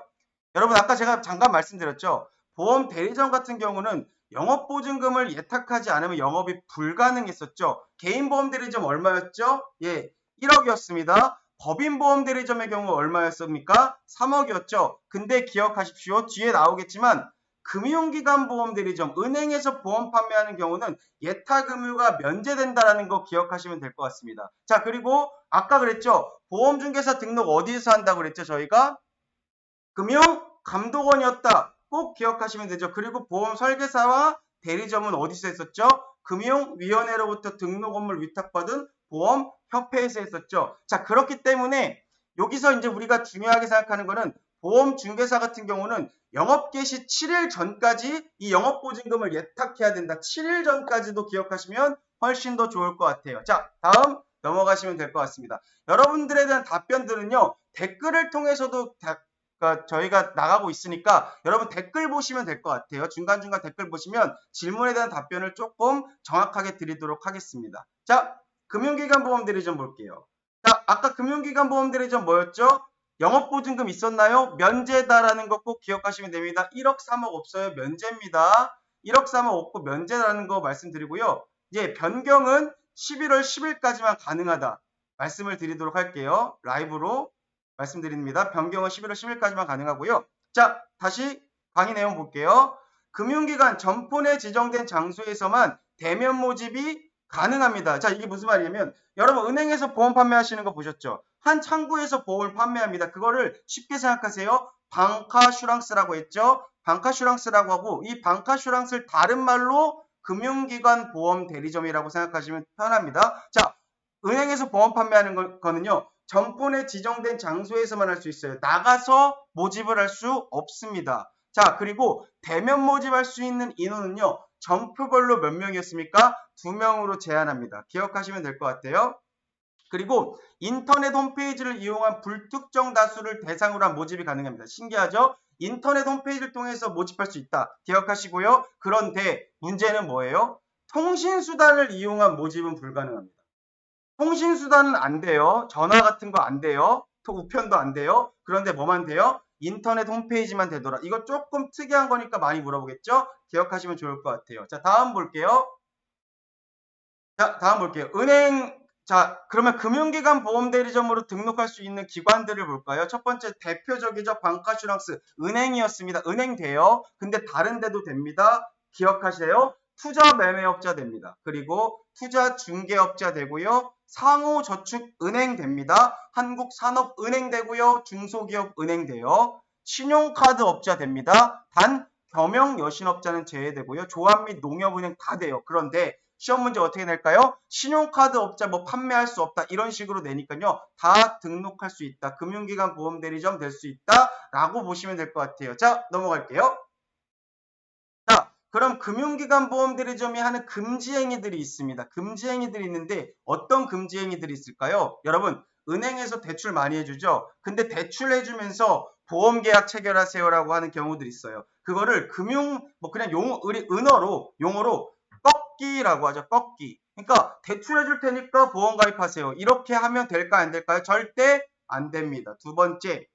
여러분 아까 제가 잠깐 말씀드렸죠. 보험 대리점 같은 경우는 영업보증금을 예탁하지 않으면 영업이 불가능했었죠. 개인보험 대리점 얼마였죠? 예, 1억이었습니다. 법인보험 대리점의 경우 얼마였습니까? 3억이었죠. 근데 기억하십시오. 뒤에 나오겠지만 금융기관 보험 대리점, 은행에서 보험 판매하는 경우는 예탁의무가 면제된다는 거 기억하시면 될 것 같습니다. 자, 그리고 아까 그랬죠. 보험중개사 등록 어디서 한다고 그랬죠? 저희가 금융감독원이었다. 꼭 기억하시면 되죠. 그리고 보험 설계사와 대리점은 어디서 했었죠? 금융위원회로부터 등록 업무를 위탁받은 보험협회에서 했었죠. 자, 그렇기 때문에 여기서 이제 우리가 중요하게 생각하는 거는 보험중개사 같은 경우는 영업 개시 7일 전까지 이 영업보증금을 예탁해야 된다. 7일 전까지도 기억하시면 훨씬 더 좋을 것 같아요. 자, 다음 넘어가시면 될 것 같습니다. 여러분들에 대한 답변들은요. 댓글을 통해서도 그러니까 저희가 나가고 있으니까 여러분 댓글 보시면 될 것 같아요. 중간중간 댓글 보시면 질문에 대한 답변을 조금 정확하게 드리도록 하겠습니다. 자, 금융기관 보험 대리점 볼게요. 자, 아까 금융기관 보험 대리점 뭐였죠? 영업보증금 있었나요? 면제다라는 거 꼭 기억하시면 됩니다. 1억 3억 없어요. 면제입니다. 1억 3억 없고 면제라는 거 말씀드리고요. 이제 변경은 11월 10일까지만 가능하다. 말씀을 드리도록 할게요. 라이브로 말씀드립니다. 변경은 11월 10일까지만 가능하고요. 자, 다시 강의 내용 볼게요. 금융기관 점포내 지정된 장소에서만 대면 모집이 가능합니다. 자, 이게 무슨 말이냐면 여러분 은행에서 보험 판매하시는 거 보셨죠? 한 창구에서 보험을 판매합니다. 그거를 쉽게 생각하세요. 방카슈랑스라고 했죠? 방카슈랑스라고 하고 이 방카슈랑스를 다른 말로 금융기관 보험 대리점이라고 생각하시면 편합니다. 자, 은행에서 보험 판매하는 거는요. 점포내 지정된 장소에서만 할 수 있어요. 나가서 모집을 할 수 없습니다. 자, 그리고 대면 모집할 수 있는 인원은요. 점포별로 몇 명이었습니까? 2명으로 제한합니다. 기억하시면 될 것 같아요. 그리고 인터넷 홈페이지를 이용한 불특정 다수를 대상으로 한 모집이 가능합니다. 신기하죠? 인터넷 홈페이지를 통해서 모집할 수 있다. 기억하시고요. 그런데 문제는 뭐예요? 통신수단을 이용한 모집은 불가능합니다. 통신수단은 안 돼요. 전화 같은 거 안 돼요. 우편도 안 돼요. 그런데 뭐만 돼요? 인터넷 홈페이지만 되더라. 이거 조금 특이한 거니까 많이 물어보겠죠? 기억하시면 좋을 것 같아요. 자, 다음 볼게요. 자, 다음 볼게요. 자, 그러면 금융기관 보험대리점으로 등록할 수 있는 기관들을 볼까요? 첫 번째 대표적이죠. 방카슈랑스 은행이었습니다. 은행 돼요. 근데 다른 데도 됩니다. 기억하세요. 투자 매매업자 됩니다. 그리고 투자 중개업자 되고요. 상호저축은행 됩니다. 한국산업은행 되고요. 중소기업은행 돼요. 신용카드업자 됩니다. 단 겸용여신업자는 제외되고요. 조합 및 농협은행 다 돼요. 그런데 시험 문제 어떻게 낼까요? 신용카드 업자 뭐 판매할 수 없다 이런 식으로 내니까요. 다 등록할 수 있다. 금융기관 보험대리점 될 수 있다 라고 보시면 될 것 같아요. 자, 넘어갈게요. 자, 그럼 금융기관 보험대리점이 하는 금지행위들이 있습니다. 금지행위들이 있는데 어떤 금지행위들이 있을까요? 여러분, 은행에서 대출 많이 해주죠? 근데 대출 해주면서 보험계약 체결하세요라고 하는 경우들이 있어요. 그거를 그냥 용어로 꺾기라고 하죠. 꺾기. 그러니까 대출해줄 테니까 보험 가입하세요. 이렇게 하면 될까 안 될까요? 절대 안 됩니다. 두 번째,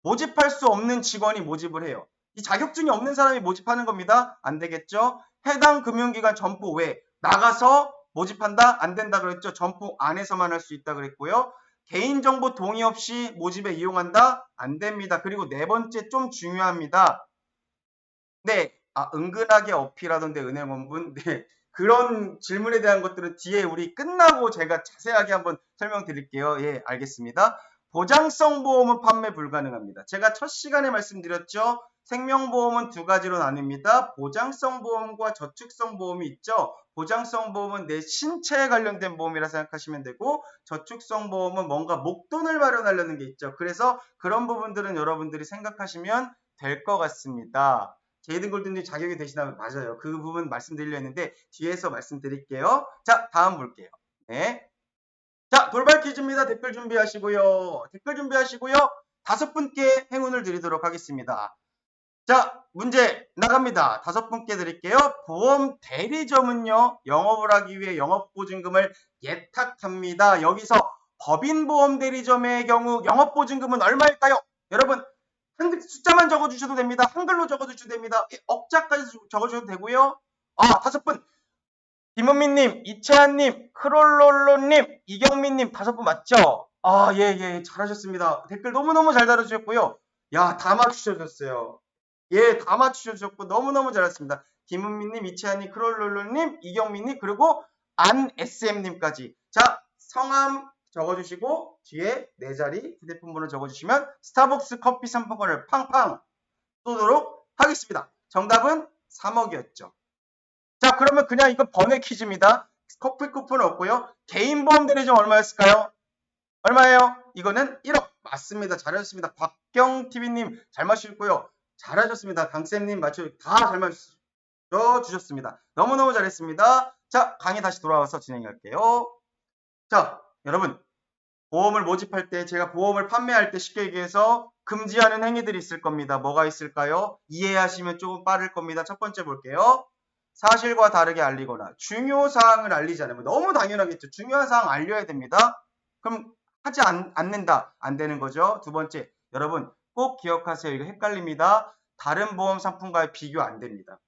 모집할 수 없는 직원이 모집을 해요. 이 자격증이 없는 사람이 모집하는 겁니다. 안 되겠죠? 해당 금융기관 점포 외 나가서 모집한다? 안 된다 그랬죠? 점포 안에서만 할 수 있다 그랬고요. 개인정보 동의 없이 모집에 이용한다? 안 됩니다. 그리고 네 번째 좀 중요합니다. 네, 은근하게 어필하던데 은행원분. 네, 그런 질문에 대한 것들은 뒤에 우리 끝나고 제가 자세하게 한번 설명드릴게요. 예, 알겠습니다. 보장성 보험은 판매 불가능합니다. 제가 첫 시간에 말씀드렸죠. 생명보험은 두 가지로 나뉩니다. 보장성 보험과 저축성 보험이 있죠. 보장성 보험은 내 신체에 관련된 보험이라 생각하시면 되고 저축성 보험은 뭔가 목돈을 마련하려는 게 있죠. 그래서 그런 부분들은 여러분들이 생각하시면 될 것 같습니다. 제이든 골든님 자격이 되시다면 맞아요. 그 부분 말씀드리려 했는데 뒤에서 말씀드릴게요. 자, 다음 볼게요. 네. 자, 돌발 퀴즈입니다. 댓글 준비하시고요. 5분께 행운을 드리도록 하겠습니다. 자, 문제 나갑니다. 5분께 드릴게요. 보험 대리점은요, 영업을 하기 위해 영업보증금을 예탁합니다. 여기서 법인보험 대리점의 경우 영업보증금은 얼마일까요? 여러분, 숫자만 적어주셔도 됩니다. 한글로 적어주셔도 됩니다. 억자까지 적어주셔도 되고요. 5분. 김은미님, 이채한님, 크롤롤로님, 이경민님 5분 맞죠? 예, 잘하셨습니다. 댓글 너무너무 잘 달아주셨고요. 야, 다 맞추셔졌어요. 예, 다 맞추셔주셨고 너무너무 잘했습니다. 김은미님, 이채한님, 크롤롤로님, 이경민님, 그리고 안SM님까지. 자, 성함 적어주시고 뒤에 네 자리 휴대폰 번호 적어주시면 스타벅스 커피 상품권을 팡팡 쏘도록 하겠습니다. 정답은 3억이었죠. 자, 그러면 그냥 이건 번외 퀴즈입니다. 커피 쿠폰 없고요. 개인 보험 대리점 얼마였을까요? 얼마예요? 이거는 1억. 맞습니다. 잘하셨습니다. 곽경TV님 잘 맞추셨고요. 잘하셨습니다. 강쌤님 다 잘 맞춰주셨습니다. 너무너무 잘했습니다. 자, 강의 다시 돌아와서 진행할게요. 자, 여러분. 보험을 모집할 때 제가 보험을 판매할 때 쉽게 얘기해서 금지하는 행위들이 있을 겁니다. 뭐가 있을까요? 이해하시면 조금 빠를 겁니다. 첫 번째 볼게요. 사실과 다르게 알리거나 중요사항을 알리지 않으면 너무 당연하겠죠. 중요한 사항 알려야 됩니다. 그럼 하지 않는다. 안 되는 거죠. 두 번째, 여러분 꼭 기억하세요. 이거 헷갈립니다. 다른 보험 상품과의 비교 안 됩니다.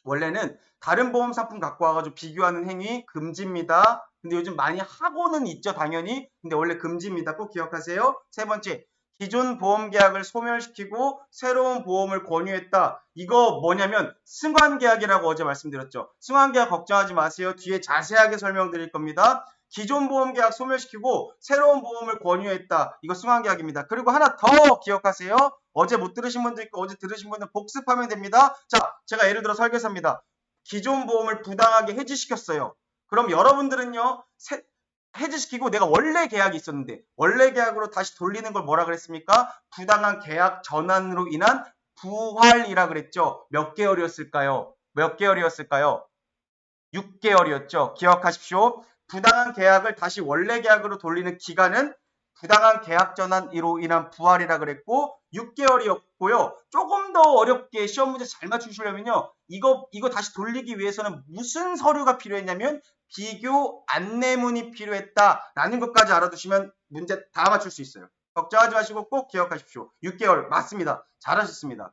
원래는 다른 보험 상품 갖고 와가지고 비교하는 행위 금지입니다. 근데 요즘 많이 하고는 있죠, 당연히. 근데 원래 금지입니다. 꼭 기억하세요. 세 번째, 기존 보험 계약을 소멸시키고 새로운 보험을 권유했다. 이거 뭐냐면 승환계약이라고 어제 말씀드렸죠. 승환계약 걱정하지 마세요. 뒤에 자세하게 설명드릴 겁니다. 기존 보험 계약 소멸시키고 새로운 보험을 권유했다. 이거 승환계약입니다. 그리고 하나 더 기억하세요. 어제 못 들으신 분도 있고 어제 들으신 분은 복습하면 됩니다. 자, 제가 예를 들어 설계사입니다. 기존 보험을 부당하게 해지시켰어요. 그럼 여러분들은요. 해지시키고 내가 원래 계약이 있었는데 원래 계약으로 다시 돌리는 걸 뭐라 그랬습니까? 부당한 계약 전환으로 인한 부활이라 그랬죠. 몇 개월이었을까요? 6개월이었죠. 기억하십시오. 부당한 계약을 다시 원래 계약으로 돌리는 기간은 부당한 계약 전환으로 인한 부활이라 그랬고 6개월이었고요. 조금 더 어렵게 시험 문제 잘 맞추시려면요. 이거 다시 돌리기 위해서는 무슨 서류가 필요했냐면 비교 안내문이 필요했다라는 것까지 알아두시면 문제 다 맞출 수 있어요. 걱정하지 마시고 꼭 기억하십시오. 6개월 맞습니다. 잘하셨습니다.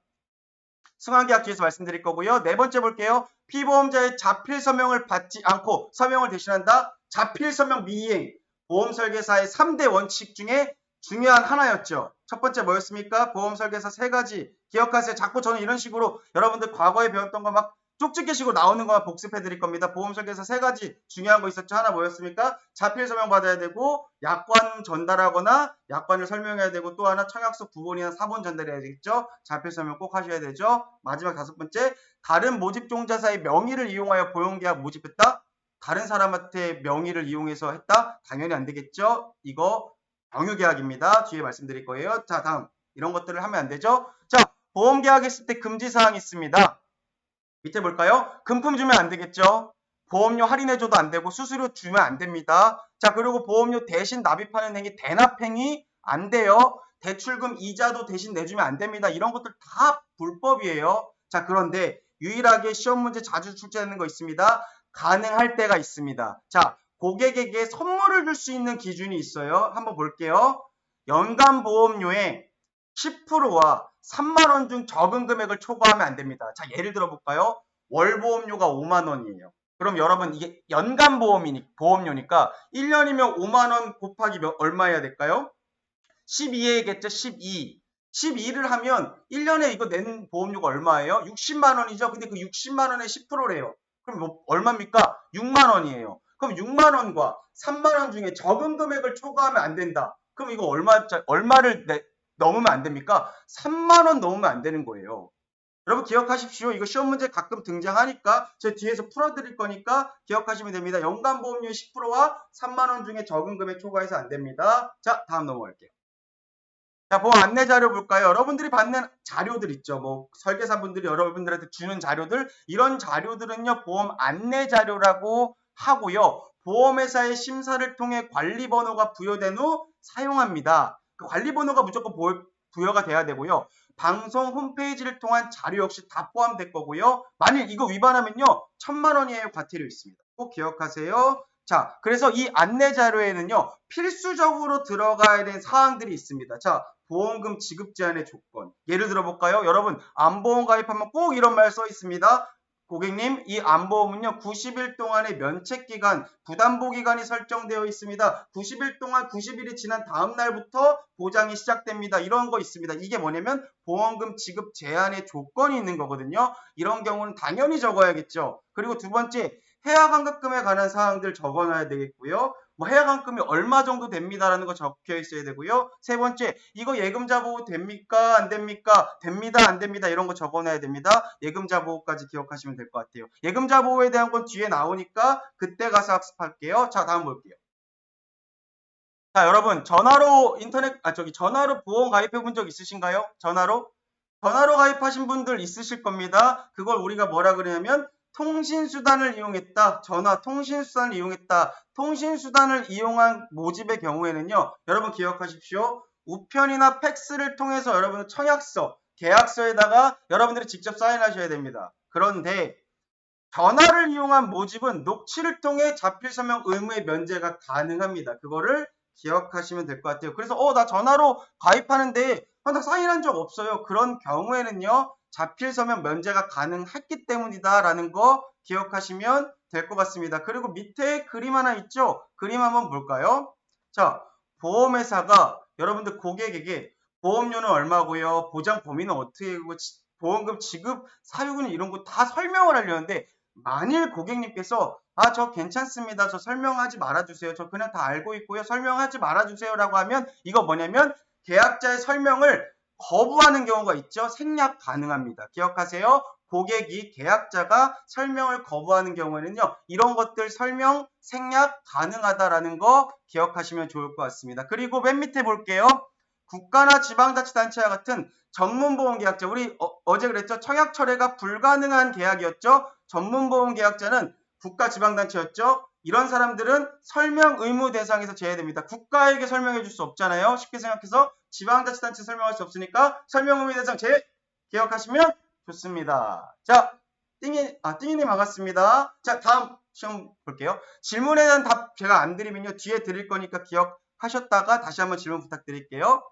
승환계약 뒤에서 말씀드릴 거고요. 네 번째 볼게요. 피보험자의 자필 서명을 받지 않고 서명을 대신한다. 자필 서명 미이행. 보험 설계사의 3대 원칙 중에 중요한 하나였죠. 첫 번째 뭐였습니까? 보험 설계사 3가지. 기억하세요. 자꾸 저는 이런 식으로 여러분들 과거에 배웠던 거 막 쪽집게식으로 나오는 것만 복습해 드릴 겁니다. 보험 설계에서 세 가지 중요한 거 있었죠. 하나 뭐였습니까? 자필 서명 받아야 되고 약관 전달하거나 약관을 설명해야 되고 또 하나 청약서 9번이나 4번 전달해야 되겠죠. 자필 서명 꼭 하셔야 되죠. 마지막 5번째, 다른 모집 종자사의 명의를 이용하여 보험계약 모집했다. 다른 사람한테 명의를 이용해서 했다? 당연히 안 되겠죠. 이거 병유계약입니다. 뒤에 말씀드릴 거예요. 자, 다음 이런 것들을 하면 안 되죠. 자, 보험계약했을 때 금지사항이 있습니다. 밑에 볼까요? 금품 주면 안 되겠죠. 보험료 할인해줘도 안 되고 수수료 주면 안 됩니다. 자, 그리고 보험료 대신 납입하는 행위, 대납행위 안 돼요. 대출금 이자도 대신 내주면 안 됩니다. 이런 것들 다 불법이에요. 자, 그런데 유일하게 시험 문제 자주 출제되는 거 있습니다. 가능할 때가 있습니다. 자, 고객에게 선물을 줄 수 있는 기준이 있어요. 한번 볼게요. 연간 보험료의 10%와 3만 원 중 적은 금액을 초과하면 안 됩니다. 자, 예를 들어 볼까요? 월 보험료가 5만 원이에요. 그럼 여러분 이게 연간 보험료니까 1년이면 5만 원 곱하기 얼마 해야 될까요? 12회겠죠? 12. 12를 하면 1년에 이거 낸 보험료가 얼마예요? 60만 원이죠? 근데 그 60만 원의 10%래요. 그럼 뭐 얼마입니까? 6만 원이에요. 그럼 6만 원과 3만 원 중에 적은 금액을 초과하면 안 된다. 그럼 이거 얼마를 넘으면 안 됩니까? 3만 원 넘으면 안 되는 거예요. 여러분 기억하십시오. 이거 시험 문제 가끔 등장하니까 제 뒤에서 풀어드릴 거니까 기억하시면 됩니다. 연간 보험료 10%와 3만 원 중에 적은 금액 초과해서 안 됩니다. 자, 다음 넘어갈게요. 자, 보험 안내 자료 볼까요? 여러분들이 받는 자료들 있죠. 뭐 설계사분들이 여러분들한테 주는 자료들, 이런 자료들은요 보험 안내 자료라고 하고요. 보험회사의 심사를 통해 관리번호가 부여된 후 사용합니다. 그 관리번호가 무조건 부여가 돼야 되고요. 방송 홈페이지를 통한 자료 역시 다 포함될 거고요. 만일 이거 위반하면요 1,000만 원이에요. 과태료 있습니다. 꼭 기억하세요. 자, 그래서 이 안내 자료에는요 필수적으로 들어가야 되는 사항들이 있습니다. 자, 보험금 지급 제한의 조건. 예를 들어 볼까요? 여러분, 암보험 가입하면 꼭 이런 말 써 있습니다. 고객님, 이 암보험은요, 90일 동안의 면책기간, 부담보기간이 설정되어 있습니다. 90일 동안 90일이 지난 다음 날부터 보장이 시작됩니다. 이런 거 있습니다. 이게 뭐냐면 보험금 지급 제한의 조건이 있는 거거든요. 이런 경우는 당연히 적어야겠죠. 그리고 두 번째, 해약환급금에 관한 사항들 적어놔야 되겠고요. 뭐 해약환급이 얼마 정도 됩니다라는 거 적혀 있어야 되고요. 세 번째, 이거 예금자 보호 됩니까? 안 됩니까? 됩니다, 안 됩니다. 이런 거 적어놔야 됩니다. 예금자 보호까지 기억하시면 될 것 같아요. 예금자 보호에 대한 건 뒤에 나오니까 그때 가서 학습할게요. 자, 다음 볼게요. 자, 여러분 전화로 전화로 보험 가입해 본 적 있으신가요? 전화로 가입하신 분들 있으실 겁니다. 그걸 우리가 뭐라 그러냐면 통신수단을 이용했다. 전화 통신수단을 이용했다. 통신수단을 이용한 모집의 경우에는요. 여러분 기억하십시오. 우편이나 팩스를 통해서 여러분 청약서, 계약서에다가 여러분들이 직접 사인하셔야 됩니다. 그런데 전화를 이용한 모집은 녹취를 통해 자필서명 의무의 면제가 가능합니다. 그거를 기억하시면 될 것 같아요. 그래서 나 전화로 가입하는데 나 사인한 적 없어요. 그런 경우에는요. 자필서명 면제가 가능했기 때문이다라는 거 기억하시면 될 것 같습니다. 그리고 밑에 그림 하나 있죠? 그림 한번 볼까요? 자, 보험회사가 여러분들 고객에게 보험료는 얼마고요? 보장 범위는 어떻게 되고 보험금 지급 사유는 이런 거 다 설명을 하려는데 만일 고객님께서 저 괜찮습니다. 저 설명하지 말아주세요. 저 그냥 다 알고 있고요. 설명하지 말아주세요 라고 하면 이거 뭐냐면 계약자의 설명을 거부하는 경우가 있죠. 생략 가능합니다. 기억하세요. 고객이 계약자가 설명을 거부하는 경우에는요. 이런 것들 설명 생략 가능하다라는 거 기억하시면 좋을 것 같습니다. 그리고 맨 밑에 볼게요. 국가나 지방자치단체와 같은 전문보험계약자, 우리 어제 그랬죠. 청약 철회가 불가능한 계약이었죠. 전문보험계약자는 국가지방단체였죠. 이런 사람들은 설명 의무 대상에서 제외됩니다. 국가에게 설명해 줄 수 없잖아요. 쉽게 생각해서 지방자치단체 설명할 수 없으니까 설명 의무 대상 제외 기억하시면 좋습니다. 자, 띵이님 반갑습니다. 자, 다음 시험 볼게요. 질문에 대한 답 제가 안 드리면요. 뒤에 드릴 거니까 기억하셨다가 다시 한번 질문 부탁드릴게요.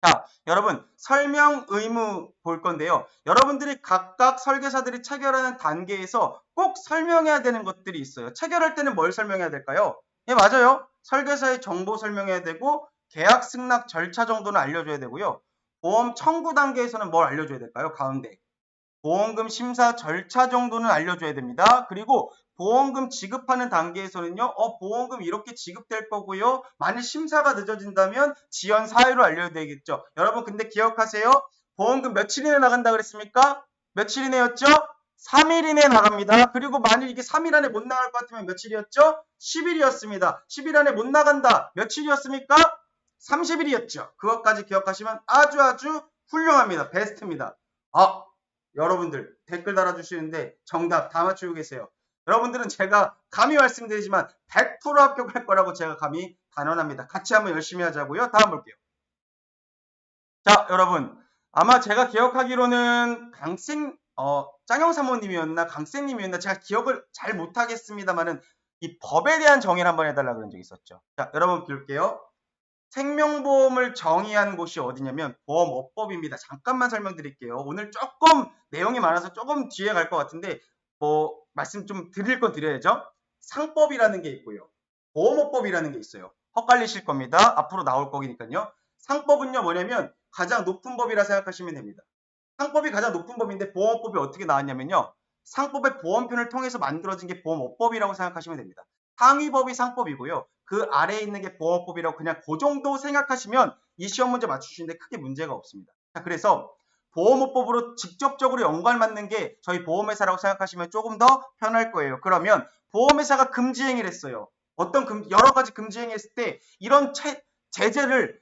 자, 여러분 설명 의무 볼 건데요. 여러분들이 각각 설계사들이 체결하는 단계에서 꼭 설명해야 되는 것들이 있어요. 체결할 때는 뭘 설명해야 될까요? 예, 맞아요. 설계사의 정보 설명해야 되고 계약 승낙 절차 정도는 알려줘야 되고요. 보험 청구 단계에서는 뭘 알려줘야 될까요? 가운데 보험금 심사 절차 정도는 알려줘야 됩니다. 그리고 보험금 지급하는 단계에서는요, 보험금 이렇게 지급될 거고요. 만일 심사가 늦어진다면 지연 사유를 알려야 되겠죠. 여러분, 근데 기억하세요. 보험금 며칠 이내 나간다 그랬습니까? 며칠 이내였죠? 3일 이내 나갑니다. 그리고 만일 이게 3일 안에 못 나갈 것 같으면 며칠이었죠? 10일이었습니다. 10일 안에 못 나간다. 며칠이었습니까? 30일이었죠. 그것까지 기억하시면 아주 훌륭합니다. 베스트입니다. 여러분들 댓글 달아주시는데 정답 다 맞추고 계세요. 여러분들은 제가 감히 말씀드리지만 100% 합격할 거라고 제가 감히 단언합니다. 같이 한번 열심히 하자고요. 다음 볼게요. 자, 여러분. 아마 제가 기억하기로는 짱영 사모님이었나 강쌤님이었나 제가 기억을 잘 못하겠습니다만은 이 법에 대한 정의를 한번 해달라 그런 적이 있었죠. 자, 여러분 볼게요. 생명보험을 정의한 곳이 어디냐면 보험업법입니다. 잠깐만 설명드릴게요. 오늘 조금 내용이 많아서 조금 뒤에 갈 것 같은데 말씀 좀 드릴 건 드려야죠. 상법이라는 게 있고요. 보험업법이라는 게 있어요. 헛갈리실 겁니다. 앞으로 나올 거니까요. 상법은요 뭐냐면 가장 높은 법이라 생각하시면 됩니다. 상법이 가장 높은 법인데 보험업법이 어떻게 나왔냐면요. 상법의 보험편을 통해서 만들어진 게 보험업법이라고 생각하시면 됩니다. 상위법이 상법이고요. 그 아래에 있는 게 보험법이라고 그냥 그 정도 생각하시면 이 시험 문제 맞추시는데 크게 문제가 없습니다. 자, 그래서 보험업법으로 직접적으로 연관맞는 게 저희 보험회사라고 생각하시면 조금 더 편할 거예요. 그러면 보험회사가 금지행위를 했어요. 여러 가지 금지행위 했을 때 이런 제재를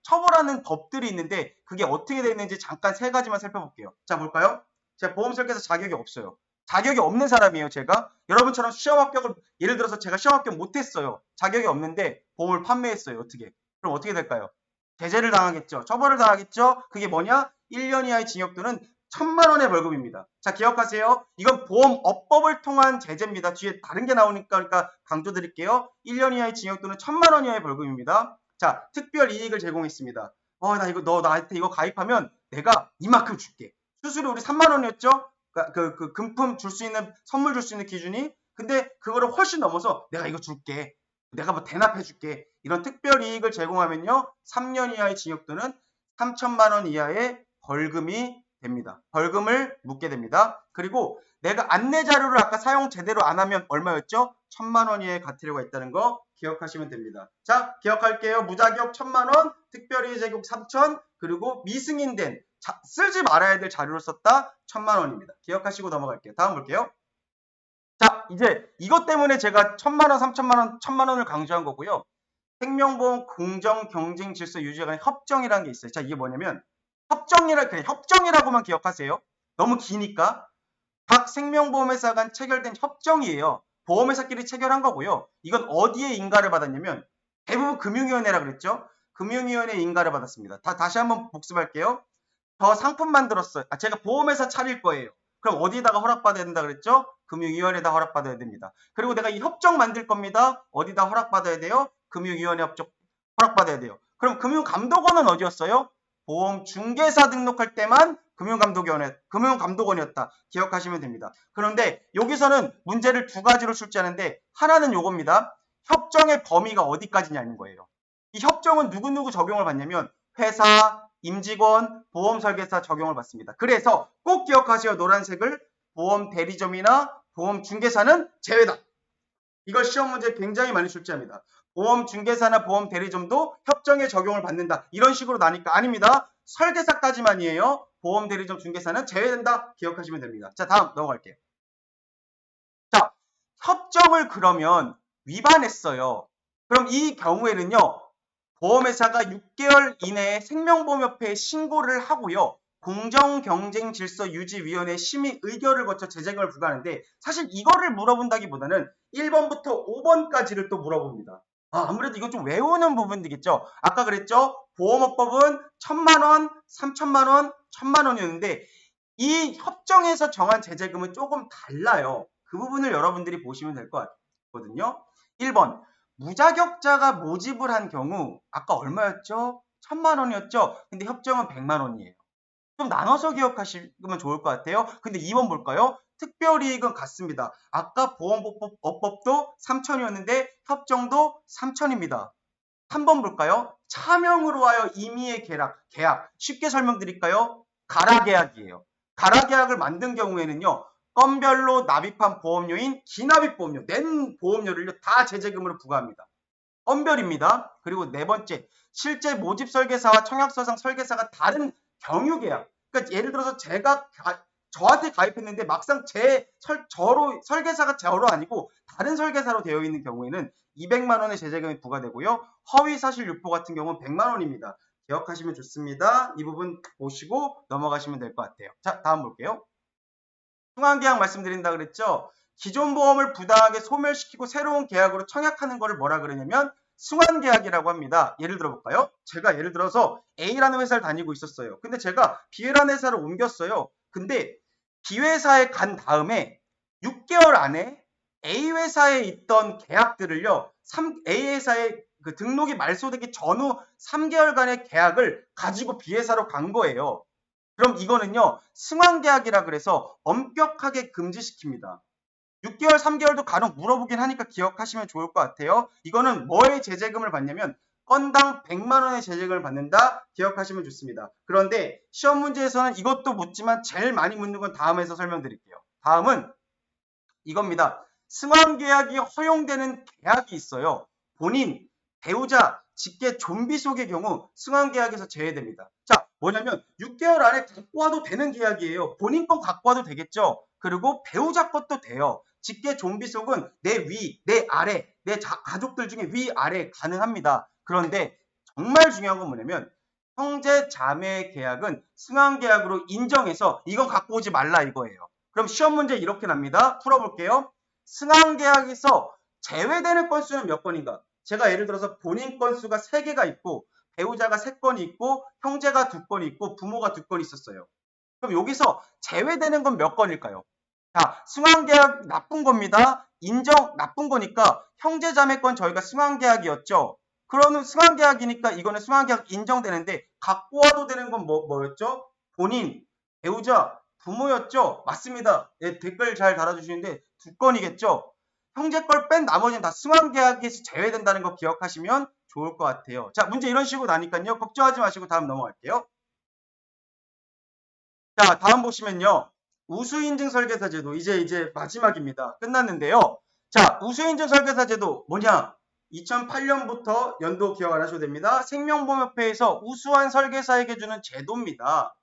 처벌하는 법들이 있는데 그게 어떻게 되어 있는지 잠깐 세 가지만 살펴볼게요. 자, 볼까요? 제가 보험설계사 자격이 없어요. 자격이 없는 사람이에요, 제가. 여러분처럼 시험 합격을, 예를 들어서 제가 시험 합격 못했어요. 자격이 없는데 보험을 판매했어요. 어떻게? 그럼 어떻게 될까요? 제재를 당하겠죠. 처벌을 당하겠죠. 그게 뭐냐? 1년 이하의 징역 또는 1,000만 원의 벌금입니다. 자, 기억하세요. 이건 보험업법을 통한 제재입니다. 뒤에 다른 게 나오니까 강조드릴게요. 1년 이하의 징역 또는 1,000만 원 이하의 벌금입니다. 자, 특별 이익을 제공했습니다. 너 나한테 이거 가입하면 내가 이만큼 줄게. 수수료 우리 3만 원이었죠? 그 금품 줄 수 있는, 선물 줄 수 있는 기준이. 근데 그거를 훨씬 넘어서 내가 이거 줄게. 내가 뭐 대납해 줄게. 이런 특별 이익을 제공하면요. 3년 이하의 징역 또는 3천만 원 이하의 벌금이 됩니다. 벌금을 묻게 됩니다. 그리고 내가 안내 자료를 아까 사용 제대로 안 하면 얼마였죠? 1,000만 원 이하의 과태료가 있다는 거 기억하시면 됩니다. 자, 기억할게요. 무자격 1,000만 원, 특별이익 제공 3천, 그리고 미승인된 쓰지 말아야 될 자료를 썼다 1,000만 원입니다. 기억하시고 넘어갈게요. 다음 볼게요. 자, 이제 이것 때문에 제가 1,000만 원, 3천만 원, 1,000만 원을 강조한 거고요. 생명보험 공정 경쟁 질서 유지에 관한 협정이라는 게 있어요. 자, 이게 뭐냐면 그냥 협정이라고만 기억하세요. 너무 기니까. 각 생명보험회사 간 체결된 협정이에요. 보험회사끼리 체결한 거고요. 이건 어디에 인가를 받았냐면 대부분 금융위원회라 그랬죠. 금융위원회 인가를 받았습니다. 다시 한번 복습할게요. 저 상품 만들었어요. 제가 보험회사 차릴 거예요. 그럼 어디다가 허락받아야 된다 그랬죠? 금융위원회에다 허락받아야 됩니다. 그리고 내가 이 협정 만들 겁니다. 어디다 허락받아야 돼요? 금융위원회 허락받아야 돼요. 그럼 금융감독원은 어디였어요? 보험중개사 등록할 때만 금융감독원이었다. 기억하시면 됩니다. 그런데 여기서는 문제를 두 가지로 출제하는데 하나는 요겁니다. 협정의 범위가 어디까지냐는 거예요. 이 협정은 누구누구 적용을 받냐면 회사, 임직원, 보험설계사 적용을 받습니다. 그래서 꼭 기억하세요. 노란색을 보험 대리점이나 보험 중개사는 제외다. 이걸 시험 문제에 굉장히 많이 출제합니다. 보험 중개사나 보험 대리점도 협정에 적용을 받는다. 이런 식으로 나니까 아닙니다. 설계사까지만이에요. 보험 대리점 중개사는 제외된다. 기억하시면 됩니다. 자, 다음 넘어갈게요. 자, 협정을 그러면 위반했어요. 그럼 이 경우에는요. 보험회사가 6개월 이내에 생명보험협회에 신고를 하고요. 공정경쟁질서유지위원회 심의 의결을 거쳐 재재금을 부과하는데 사실 이거를 물어본다기보다는 1번부터 5번까지를 또 물어봅니다. 아무래도 이건 좀 외우는 부분이겠죠. 아까 그랬죠. 보험업법은 1,000만 원, 3천만 원, 1,000만 원이었는데 이 협정에서 정한 재재금은 조금 달라요. 그 부분을 여러분들이 보시면 될 것 같거든요. 1번. 무자격자가 모집을 한 경우 아까 얼마였죠? 1,000만 원이었죠? 근데 협정은 100만 원이에요. 좀 나눠서 기억하시면 좋을 것 같아요. 근데 2번 볼까요? 특별이익은 같습니다. 아까 보험업법도 3천이었는데 협정도 3천입니다. 3번 볼까요? 차명으로 하여 임의의 계약. 쉽게 설명드릴까요? 가라계약이에요. 가라 계약을 만든 경우에는요. 건별로 납입한 보험료인 기납입 보험료, 낸 보험료를 다 제재금으로 부과합니다. 건별입니다. 그리고 네 번째, 실제 모집 설계사와 청약서상 설계사가 다른 경유 계약. 그러니까 예를 들어서 저한테 가입했는데 막상 저로 설계사가 저로 아니고 다른 설계사로 되어 있는 경우에는 200만 원의 제재금이 부과되고요. 허위 사실 유포 같은 경우는 100만 원입니다. 기억하시면 좋습니다. 이 부분 보시고 넘어가시면 될 것 같아요. 자, 다음 볼게요. 승환계약 말씀드린다 그랬죠. 기존 보험을 부당하게 소멸시키고 새로운 계약으로 청약하는 거를 뭐라 그러냐면 승환계약이라고 합니다. 예를 들어볼까요? 제가 예를 들어서 A라는 회사를 다니고 있었어요. 근데 제가 B라는 회사를 옮겼어요. 근데 B 회사에 간 다음에 6개월 안에 A 회사에 있던 계약들을요. A 회사에 그 등록이 말소되기 전후 3개월간의 계약을 가지고 B 회사로 간 거예요. 그럼 이거는요. 승환계약이라 그래서 엄격하게 금지시킵니다. 6개월, 3개월도 간혹 물어보긴 하니까 기억하시면 좋을 것 같아요. 이거는 뭐의 제재금을 받냐면 건당 100만 원의 제재금을 받는다. 기억하시면 좋습니다. 그런데 시험 문제에서는 이것도 묻지만 제일 많이 묻는 건 다음에서 설명드릴게요. 다음은 이겁니다. 승환계약이 허용되는 계약이 있어요. 본인, 배우자, 직계 좀비 속의 경우 승환계약에서 제외됩니다. 자, 뭐냐면 6개월 안에 갖고 와도 되는 계약이에요. 본인 건 갖고 와도 되겠죠. 그리고 배우자 것도 돼요. 직계 좀비 속은 내 위, 내 아래, 내 가족들 중에 위, 아래 가능합니다. 그런데 정말 중요한 건 뭐냐면 형제 자매 계약은 승환계약으로 인정해서 이건 갖고 오지 말라 이거예요. 그럼 시험 문제 이렇게 납니다. 풀어볼게요. 승환계약에서 제외되는 건수는 몇 건인가? 제가 예를 들어서 본인 건수가 3개가 있고 배우자가 3건이 있고 형제가 2건이 있고 부모가 2건이 있었어요. 그럼 여기서 제외되는 건 몇 건일까요? 자, 승환계약 나쁜 겁니다. 인정 나쁜 거니까 형제자매건 저희가 승환계약이었죠. 그러면 승환계약이니까 이거는 승환계약 인정되는데 갖고 와도 되는 건 뭐였죠? 본인, 배우자, 부모였죠? 맞습니다. 예, 댓글 잘 달아주시는데 2건이겠죠? 형제 걸 뺀 나머지는 다 승환계약에서 제외된다는 거 기억하시면 좋을 것 같아요. 자, 문제 이런 식으로 나니까요. 걱정하지 마시고 다음 넘어갈게요. 자, 다음 보시면요. 우수인증 설계사 제도 이제 마지막입니다. 끝났는데요. 자, 우수인증 설계사 제도 뭐냐? 2008년부터 연도 기억을 하셔도 됩니다. 생명보험협회에서 우수한 설계사에게 주는 제도입니다.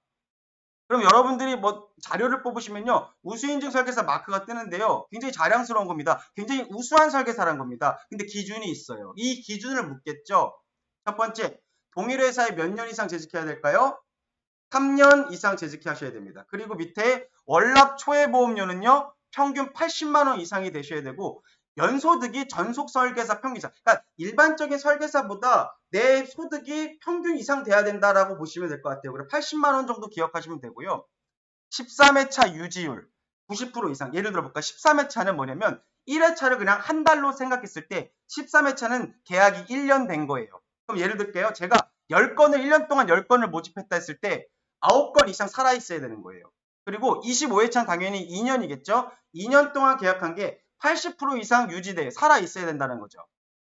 그럼 여러분들이 뭐 자료를 뽑으시면요. 우수인증 설계사 마크가 뜨는데요. 굉장히 자랑스러운 겁니다. 굉장히 우수한 설계사란 겁니다. 근데 기준이 있어요. 이 기준을 묻겠죠. 첫 번째, 동일 회사에 몇 년 이상 재직해야 될까요? 3년 이상 재직해 하셔야 됩니다. 그리고 밑에 월납 초회보험료는요. 평균 80만 원 이상이 되셔야 되고 연소득이 전속 설계사 평균 이상. 그러니까 일반적인 설계사보다 내 소득이 평균 이상 돼야 된다라고 보시면 될 것 같아요. 그래서 80만 원 정도 기억하시면 되고요. 13회차 유지율 90% 이상. 예를 들어 볼까? 13회차는 뭐냐면 1회차를 그냥 한 달로 생각했을 때 13회차는 계약이 1년 된 거예요. 그럼 예를 들게요. 제가 10건을 1년 동안 10건을 모집했다 했을 때 9건 이상 살아있어야 되는 거예요. 그리고 25회차는 당연히 2년이겠죠. 2년 동안 계약한 게 80% 이상 유지돼 살아있어야 된다는 거죠.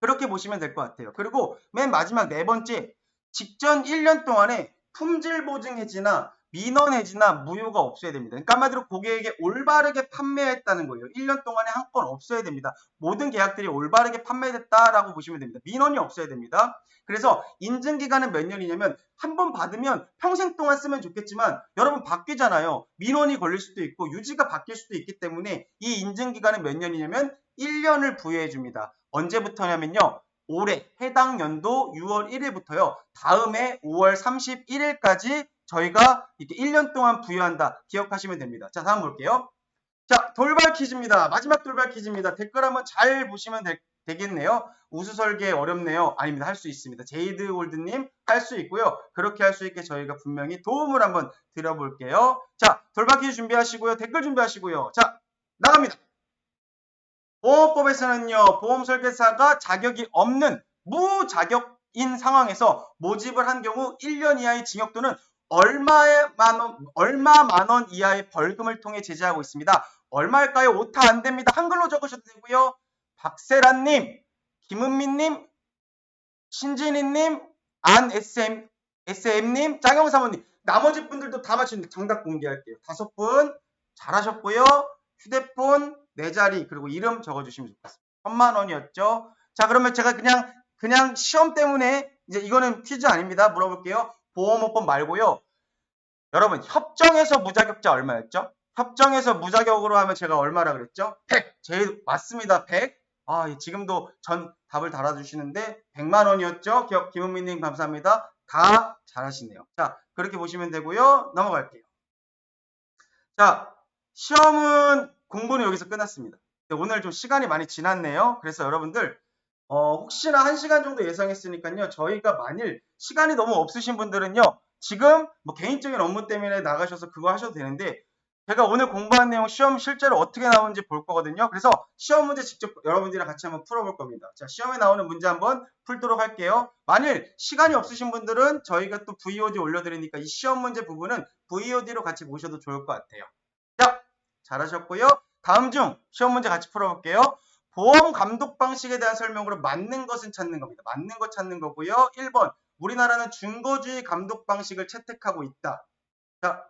그렇게 보시면 될 것 같아요. 그리고 맨 마지막 네 번째, 직전 1년 동안에 품질 보증 해지나 민원 해지나 무효가 없어야 됩니다. 그러니까 한마디로 고객에게 올바르게 판매했다는 거예요. 1년 동안에 한 건 없어야 됩니다. 모든 계약들이 올바르게 판매됐다라고 보시면 됩니다. 민원이 없어야 됩니다. 그래서 인증기간은 몇 년이냐면 한 번 받으면 평생 동안 쓰면 좋겠지만 여러분 바뀌잖아요. 민원이 걸릴 수도 있고 유지가 바뀔 수도 있기 때문에 이 인증기간은 몇 년이냐면 1년을 부여해 줍니다. 언제부터냐면요. 올해 해당 연도 6월 1일부터요. 다음해 5월 31일까지 저희가 이렇게 1년 동안 부여한다. 기억하시면 됩니다. 자, 다음 볼게요. 자, 돌발 퀴즈입니다. 마지막 돌발 퀴즈입니다. 댓글 한번 잘 보시면 되겠네요. 우수설계 어렵네요. 아닙니다. 할 수 있습니다. 제이드 골드님 할 수 있고요. 그렇게 할 수 있게 저희가 분명히 도움을 한번 드려볼게요. 자, 돌발 퀴즈 준비하시고요. 댓글 준비하시고요. 자, 나갑니다. 보험법에서는요. 보험설계사가 자격이 없는 무자격인 상황에서 모집을 한 경우 1년 이하의 징역 또는 얼마만 원 이하의 벌금을 통해 제재하고 있습니다. 얼마일까요? 오타 안 됩니다. 한글로 적으셔도 되고요. 박세란님, 김은민님, 신진희님, SM님, 장영사모님. 나머지 분들도 다 맞추는데 정답 공개할게요. 5분 잘하셨고요. 휴대폰, 내 자리, 그리고 이름 적어주시면 좋겠습니다. 1000만 원이었죠. 자, 그러면 제가 그냥 시험 때문에 이제 이거는 퀴즈 아닙니다. 물어볼게요. 보험업법 말고요. 여러분, 협정에서 무자격자 얼마였죠? 협정에서 무자격으로 하면 제가 얼마라 그랬죠? 100. 제일 맞습니다. 100. 지금도 전 답을 달아주시는데 100만 원이었죠? 기억 김은미님 감사합니다. 다 잘하시네요. 자, 그렇게 보시면 되고요. 넘어갈게요. 자, 시험은 공부는 여기서 끝났습니다. 오늘 좀 시간이 많이 지났네요. 그래서 여러분들 혹시나 1시간 정도 예상했으니까요. 저희가 만일 시간이 너무 없으신 분들은요. 지금 뭐 개인적인 업무 때문에 나가셔서 그거 하셔도 되는데 제가 오늘 공부한 내용 시험 실제로 어떻게 나오는지 볼 거거든요. 그래서 시험 문제 직접 여러분들이랑 같이 한번 풀어볼 겁니다. 자, 시험에 나오는 문제 한번 풀도록 할게요. 만일 시간이 없으신 분들은 저희가 또 VOD 올려드리니까 이 시험 문제 부분은 VOD로 같이 보셔도 좋을 것 같아요. 자, 잘하셨고요. 다음 중 시험 문제 같이 풀어볼게요. 보험 감독 방식에 대한 설명으로 맞는 것은 찾는 겁니다. 맞는 것 찾는 거고요. 1번, 우리나라는 준거주의 감독 방식을 채택하고 있다. 자,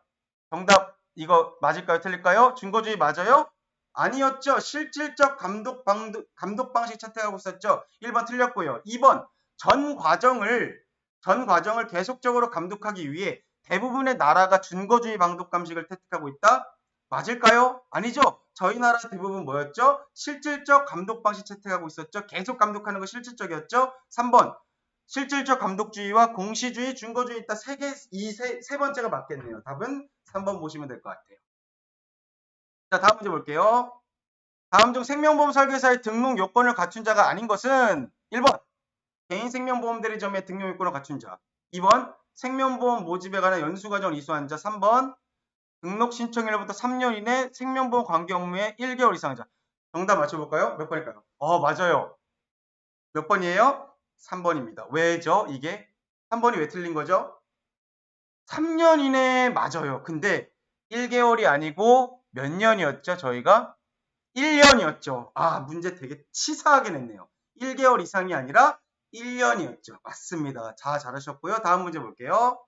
정답 이거 맞을까요? 틀릴까요? 준거주의 맞아요? 아니었죠. 실질적 감독 방식 채택하고 있었죠. 1번 틀렸고요. 2번, 전 과정을 계속적으로 감독하기 위해 대부분의 나라가 준거주의 감독 방식을 채택하고 있다. 맞을까요? 아니죠. 저희 나라 대부분 뭐였죠? 실질적 감독 방식 채택하고 있었죠. 계속 감독하는 거 실질적이었죠. 3번, 실질적 감독주의와 공시주의, 준거주의 있다. 세 번째가 맞겠네요. 답은 3번 보시면 될 것 같아요. 자, 다음 문제 볼게요. 다음 중 생명보험 설계사의 등록 요건을 갖춘 자가 아닌 것은 1번, 개인생명보험 대리점의 등록 요건을 갖춘 자. 2번, 생명보험 모집에 관한 연수과정을 이수한 자. 3번, 등록 신청일로부터 3년 이내 생명보험 관계 업무에 1개월 이상 자. 정답 맞춰볼까요? 몇 번일까요? 맞아요. 몇 번이에요? 3번입니다. 왜죠? 이게? 3번이 왜 틀린 거죠? 3년 이내에 맞아요. 근데 1개월이 아니고 몇 년이었죠? 저희가? 1년이었죠. 문제 되게 치사하게 냈네요. 1개월 이상이 아니라 1년이었죠. 맞습니다. 잘하셨고요. 다음 문제 볼게요.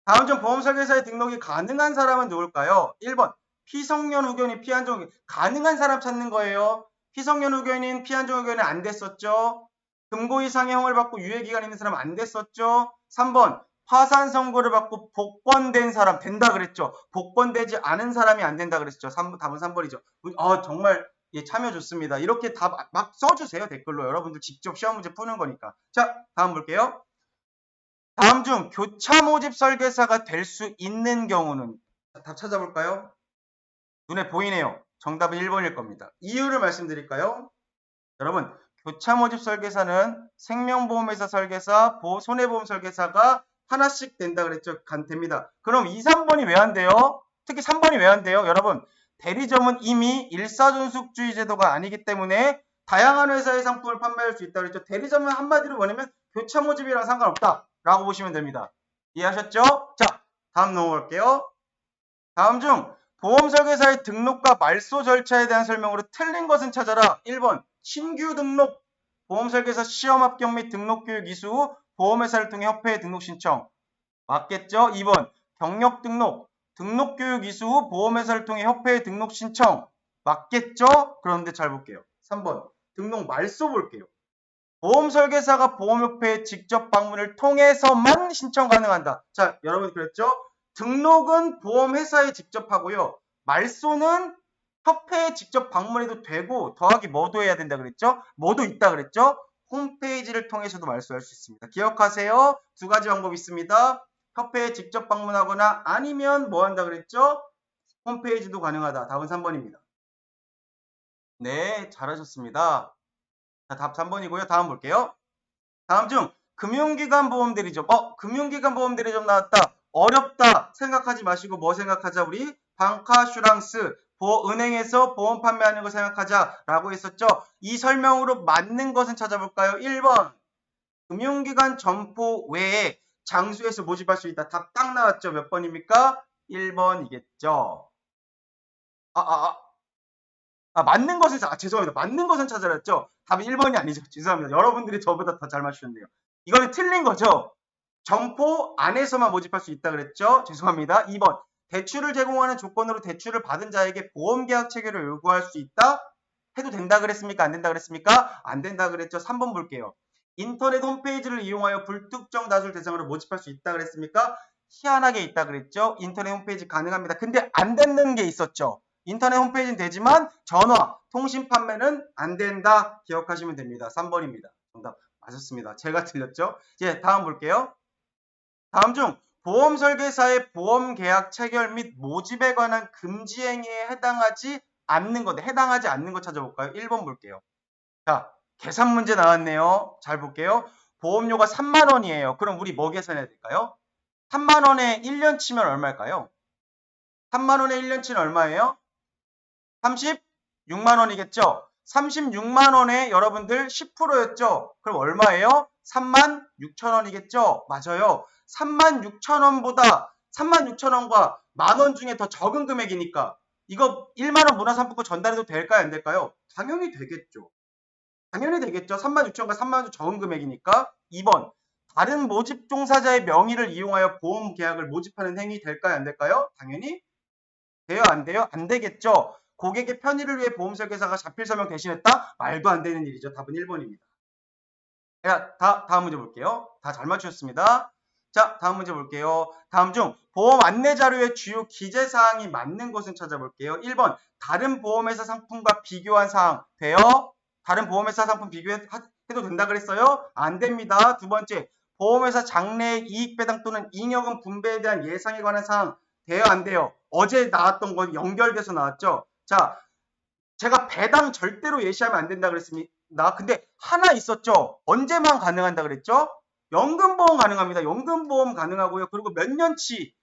다음 중 보험설계사의 등록이 가능한 사람은 누굴까요? 1번, 피성년 후견인 피한정 후견인. 가능한 사람 찾는 거예요. 피성년 후견인 피한정 후견인 안 됐었죠. 금고 이상의 형을 받고 유예기간 있는 사람 안 됐었죠. 3번, 파산 선고를 받고 복권된 사람 된다 그랬죠. 복권되지 않은 사람이 안 된다 그랬죠. 답은 3번이죠. 정말 참여 좋습니다. 이렇게 답 막 써주세요. 댓글로. 여러분들 직접 시험 문제 푸는 거니까. 자, 다음 볼게요. 다음 중 교차 모집 설계사가 될 수 있는 경우는? 답 찾아볼까요? 눈에 보이네요. 정답은 1번일 겁니다. 이유를 말씀드릴까요? 여러분, 교차 모집 설계사는 생명보험회사 설계사, 손해보험 설계사가 하나씩 된다 그랬죠? 됩니다. 그럼 2, 3번이 왜 안 돼요? 특히 3번이 왜 안 돼요? 여러분, 대리점은 이미 일사존속주의 제도가 아니기 때문에 다양한 회사의 상품을 판매할 수 있다 그랬죠? 대리점은 한마디로 뭐냐면 교차 모집이랑 상관없다 라고 보시면 됩니다. 이해하셨죠? 자, 다음 넘어갈게요. 다음 중 보험 설계사의 등록과 말소 절차에 대한 설명으로 틀린 것은 찾아라. 1번, 신규 등록, 보험 설계사 시험 합격 및 등록 교육 이수 후 보험회사를 통해 협회에 등록 신청. 맞겠죠? 2번, 경력 등록, 등록 교육 이수 후 보험회사를 통해 협회에 등록 신청. 맞겠죠? 그런데 잘 볼게요. 3번, 등록 말소 볼게요. 보험 설계사가 보험협회에 직접 방문을 통해서만 신청 가능한다. 자, 여러분 그랬죠? 등록은 보험회사에 직접 하고요. 말소는 협회에 직접 방문해도 되고 더하기 뭐도 해야 된다 그랬죠? 뭐도 있다 그랬죠? 홈페이지를 통해서도 말소할 수 있습니다. 기억하세요. 두 가지 방법이 있습니다. 협회에 직접 방문하거나 아니면 뭐 한다 그랬죠? 홈페이지도 가능하다. 답은 3번입니다. 네, 잘하셨습니다. 자, 답 3번이고요. 다음 볼게요. 다음 중 금융기관 보험 대리점. 금융기관 보험 대리점 나왔다. 어렵다 생각하지 마시고 뭐 생각하자 우리? 방카슈랑스 은행에서 보험 판매하는 거 생각하자라고 했었죠. 이 설명으로 맞는 것은 찾아볼까요? 1번, 금융기관 점포 외에 장소에서 모집할 수 있다. 답 딱 나왔죠. 몇 번입니까? 1번이겠죠. 맞는 것은 죄송합니다. 맞는 것은 찾아냈죠. 답이 1번이 아니죠. 죄송합니다. 여러분들이 저보다 더 잘 맞추셨네요. 이거는 틀린 거죠. 점포 안에서만 모집할 수 있다 그랬죠? 죄송합니다. 2번. 대출을 제공하는 조건으로 대출을 받은 자에게 보험계약 체결을 요구할 수 있다? 해도 된다 그랬습니까? 안 된다 그랬습니까? 안 된다 그랬죠? 3번 볼게요. 인터넷 홈페이지를 이용하여 불특정 다수를 대상으로 모집할 수 있다 그랬습니까? 희한하게 있다 그랬죠? 인터넷 홈페이지 가능합니다. 근데 안 되는 게 있었죠? 인터넷 홈페이지는 되지만 전화, 통신 판매는 안 된다. 기억하시면 됩니다. 3번입니다. 정답 맞았습니다. 제가 틀렸죠? 이제 다음 볼게요. 다음 중 보험 설계사의 보험 계약 체결 및 모집에 관한 금지 행위에 해당하지 않는 건데 해당하지 않는 거 찾아볼까요? 1번 볼게요. 자, 계산 문제 나왔네요. 잘 볼게요. 보험료가 3만 원이에요. 그럼 우리 뭐 계산해야 될까요? 3만 원에 1년 치면 얼마일까요? 3만 원에 1년 치면 얼마예요? 36만 원이겠죠? 36만 원에 여러분들 10%였죠? 그럼 얼마예요? 3만 6천 원이겠죠? 맞아요. 3만 6천 원보다 3만 6천 원과 만 원 중에 더 적은 금액이니까 이거 1만 원 문화상품권 전달해도 될까요? 안 될까요? 당연히 되겠죠. 당연히 되겠죠. 3만 6천 원과 3만 원 중 적은 금액이니까. 2번. 다른 모집 종사자의 명의를 이용하여 보험 계약을 모집하는 행위 될까요? 안 될까요? 당연히 돼요? 안 돼요? 안 되겠죠. 고객의 편의를 위해 보험 설계사가 자필 서명 대신했다? 말도 안 되는 일이죠. 답은 1번입니다. 자, 다음 문제 볼게요. 다 잘 맞추셨습니다. 자, 다음 문제 볼게요. 다음 중 보험 안내 자료의 주요 기재 사항이 맞는 것은 찾아볼게요. 1번. 다른 보험회사 상품과 비교한 사항 돼요? 다른 보험회사 상품 비교해도 된다 그랬어요? 안 됩니다. 두 번째. 보험회사 장래 이익 배당 또는 잉여금 분배에 대한 예상에 관한 사항 돼요? 안 돼요? 어제 나왔던 건 연결돼서 나왔죠? 자, 제가 배당 절대로 예시하면 안 된다 그랬습니다. 근데 하나 있었죠? 언제만 가능한다 그랬죠? 연금보험 가능합니다. 연금보험 가능하고요. 그리고 몇 년치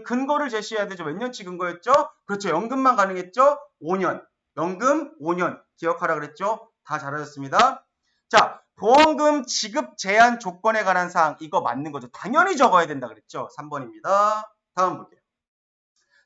근거를 제시해야 되죠. 몇 년치 근거였죠? 그렇죠. 연금만 가능했죠? 5년. 연금 5년. 기억하라 그랬죠? 다 잘하셨습니다. 자, 보험금 지급 제한 조건에 관한 사항 이거 맞는 거죠. 당연히 적어야 된다 그랬죠? 3번입니다. 다음 볼게요.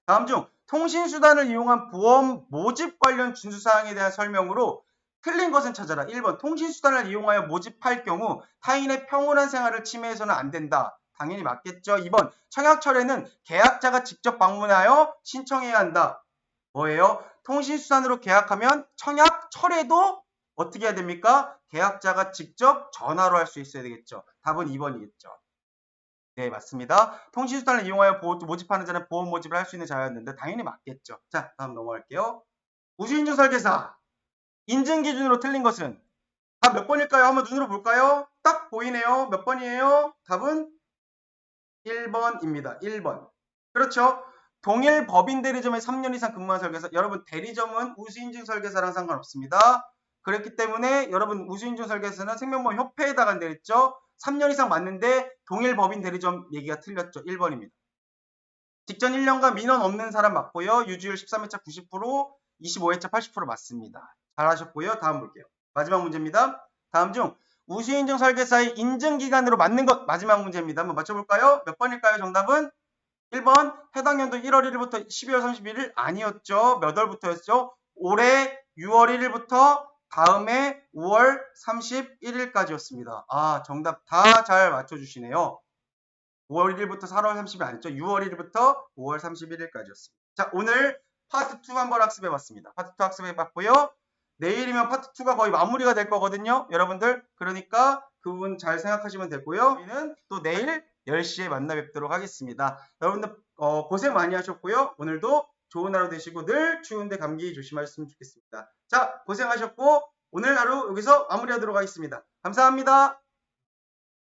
다음 중 통신수단을 이용한 보험 모집 관련 준수사항에 대한 설명으로 틀린 것은 찾아라. 1번 통신수단을 이용하여 모집할 경우 타인의 평온한 생활을 침해해서는 안 된다. 당연히 맞겠죠. 2번 청약철에는 계약자가 직접 방문하여 신청해야 한다. 뭐예요? 통신수단으로 계약하면 청약철에도 어떻게 해야 됩니까? 계약자가 직접 전화로 할 수 있어야 되겠죠. 답은 2번이겠죠. 네, 맞습니다. 통신수단을 이용하여 모집하는 자는 보험 모집을 할 수 있는 자였는데 당연히 맞겠죠. 자, 다음 넘어갈게요. 우수인증 설계사. 인증 기준으로 틀린 것은 답 몇 번일까요? 한번 눈으로 볼까요? 딱 보이네요. 몇 번이에요? 답은 1번입니다. 1번. 그렇죠. 동일 법인 대리점에 3년 이상 근무한 설계사. 여러분 대리점은 우수인증 설계사랑 상관없습니다. 그렇기 때문에 여러분 우수인증 설계사는 생명보험 협회에 해당한다 했죠. 3년 이상 맞는데 동일 법인 대리점 얘기가 틀렸죠. 1번입니다. 직전 1년간 민원 없는 사람 맞고요. 유지율 13회차 90%, 25회차 80% 맞습니다. 잘하셨고요. 다음 볼게요. 마지막 문제입니다. 다음 중 우수인증 설계사의 인증기간으로 맞는 것 마지막 문제입니다. 한번 맞춰볼까요? 몇 번일까요? 정답은 1번 해당 연도 1월 1일부터 12월 31일 아니었죠. 몇 월부터였죠? 올해 6월 1일부터 다음해 5월 31일까지였습니다. 아, 정답 다 잘 맞춰주시네요. 5월 1일부터 4월 30일 아니죠? 6월 1일부터 5월 31일까지였습니다. 자, 오늘 파트 2 한번 학습해봤습니다. 파트 2 학습해봤고요. 내일이면 파트 2가 거의 마무리가 될 거거든요. 여러분들 그러니까 그 부분 잘 생각하시면 되고요. 저희는 또 내일 10시에 만나 뵙도록 하겠습니다. 여러분들 고생 많이 하셨고요. 오늘도 좋은 하루 되시고 늘 추운데 감기 조심하셨으면 좋겠습니다. 자, 고생하셨고 오늘 하루 여기서 마무리하도록 하겠습니다. 감사합니다.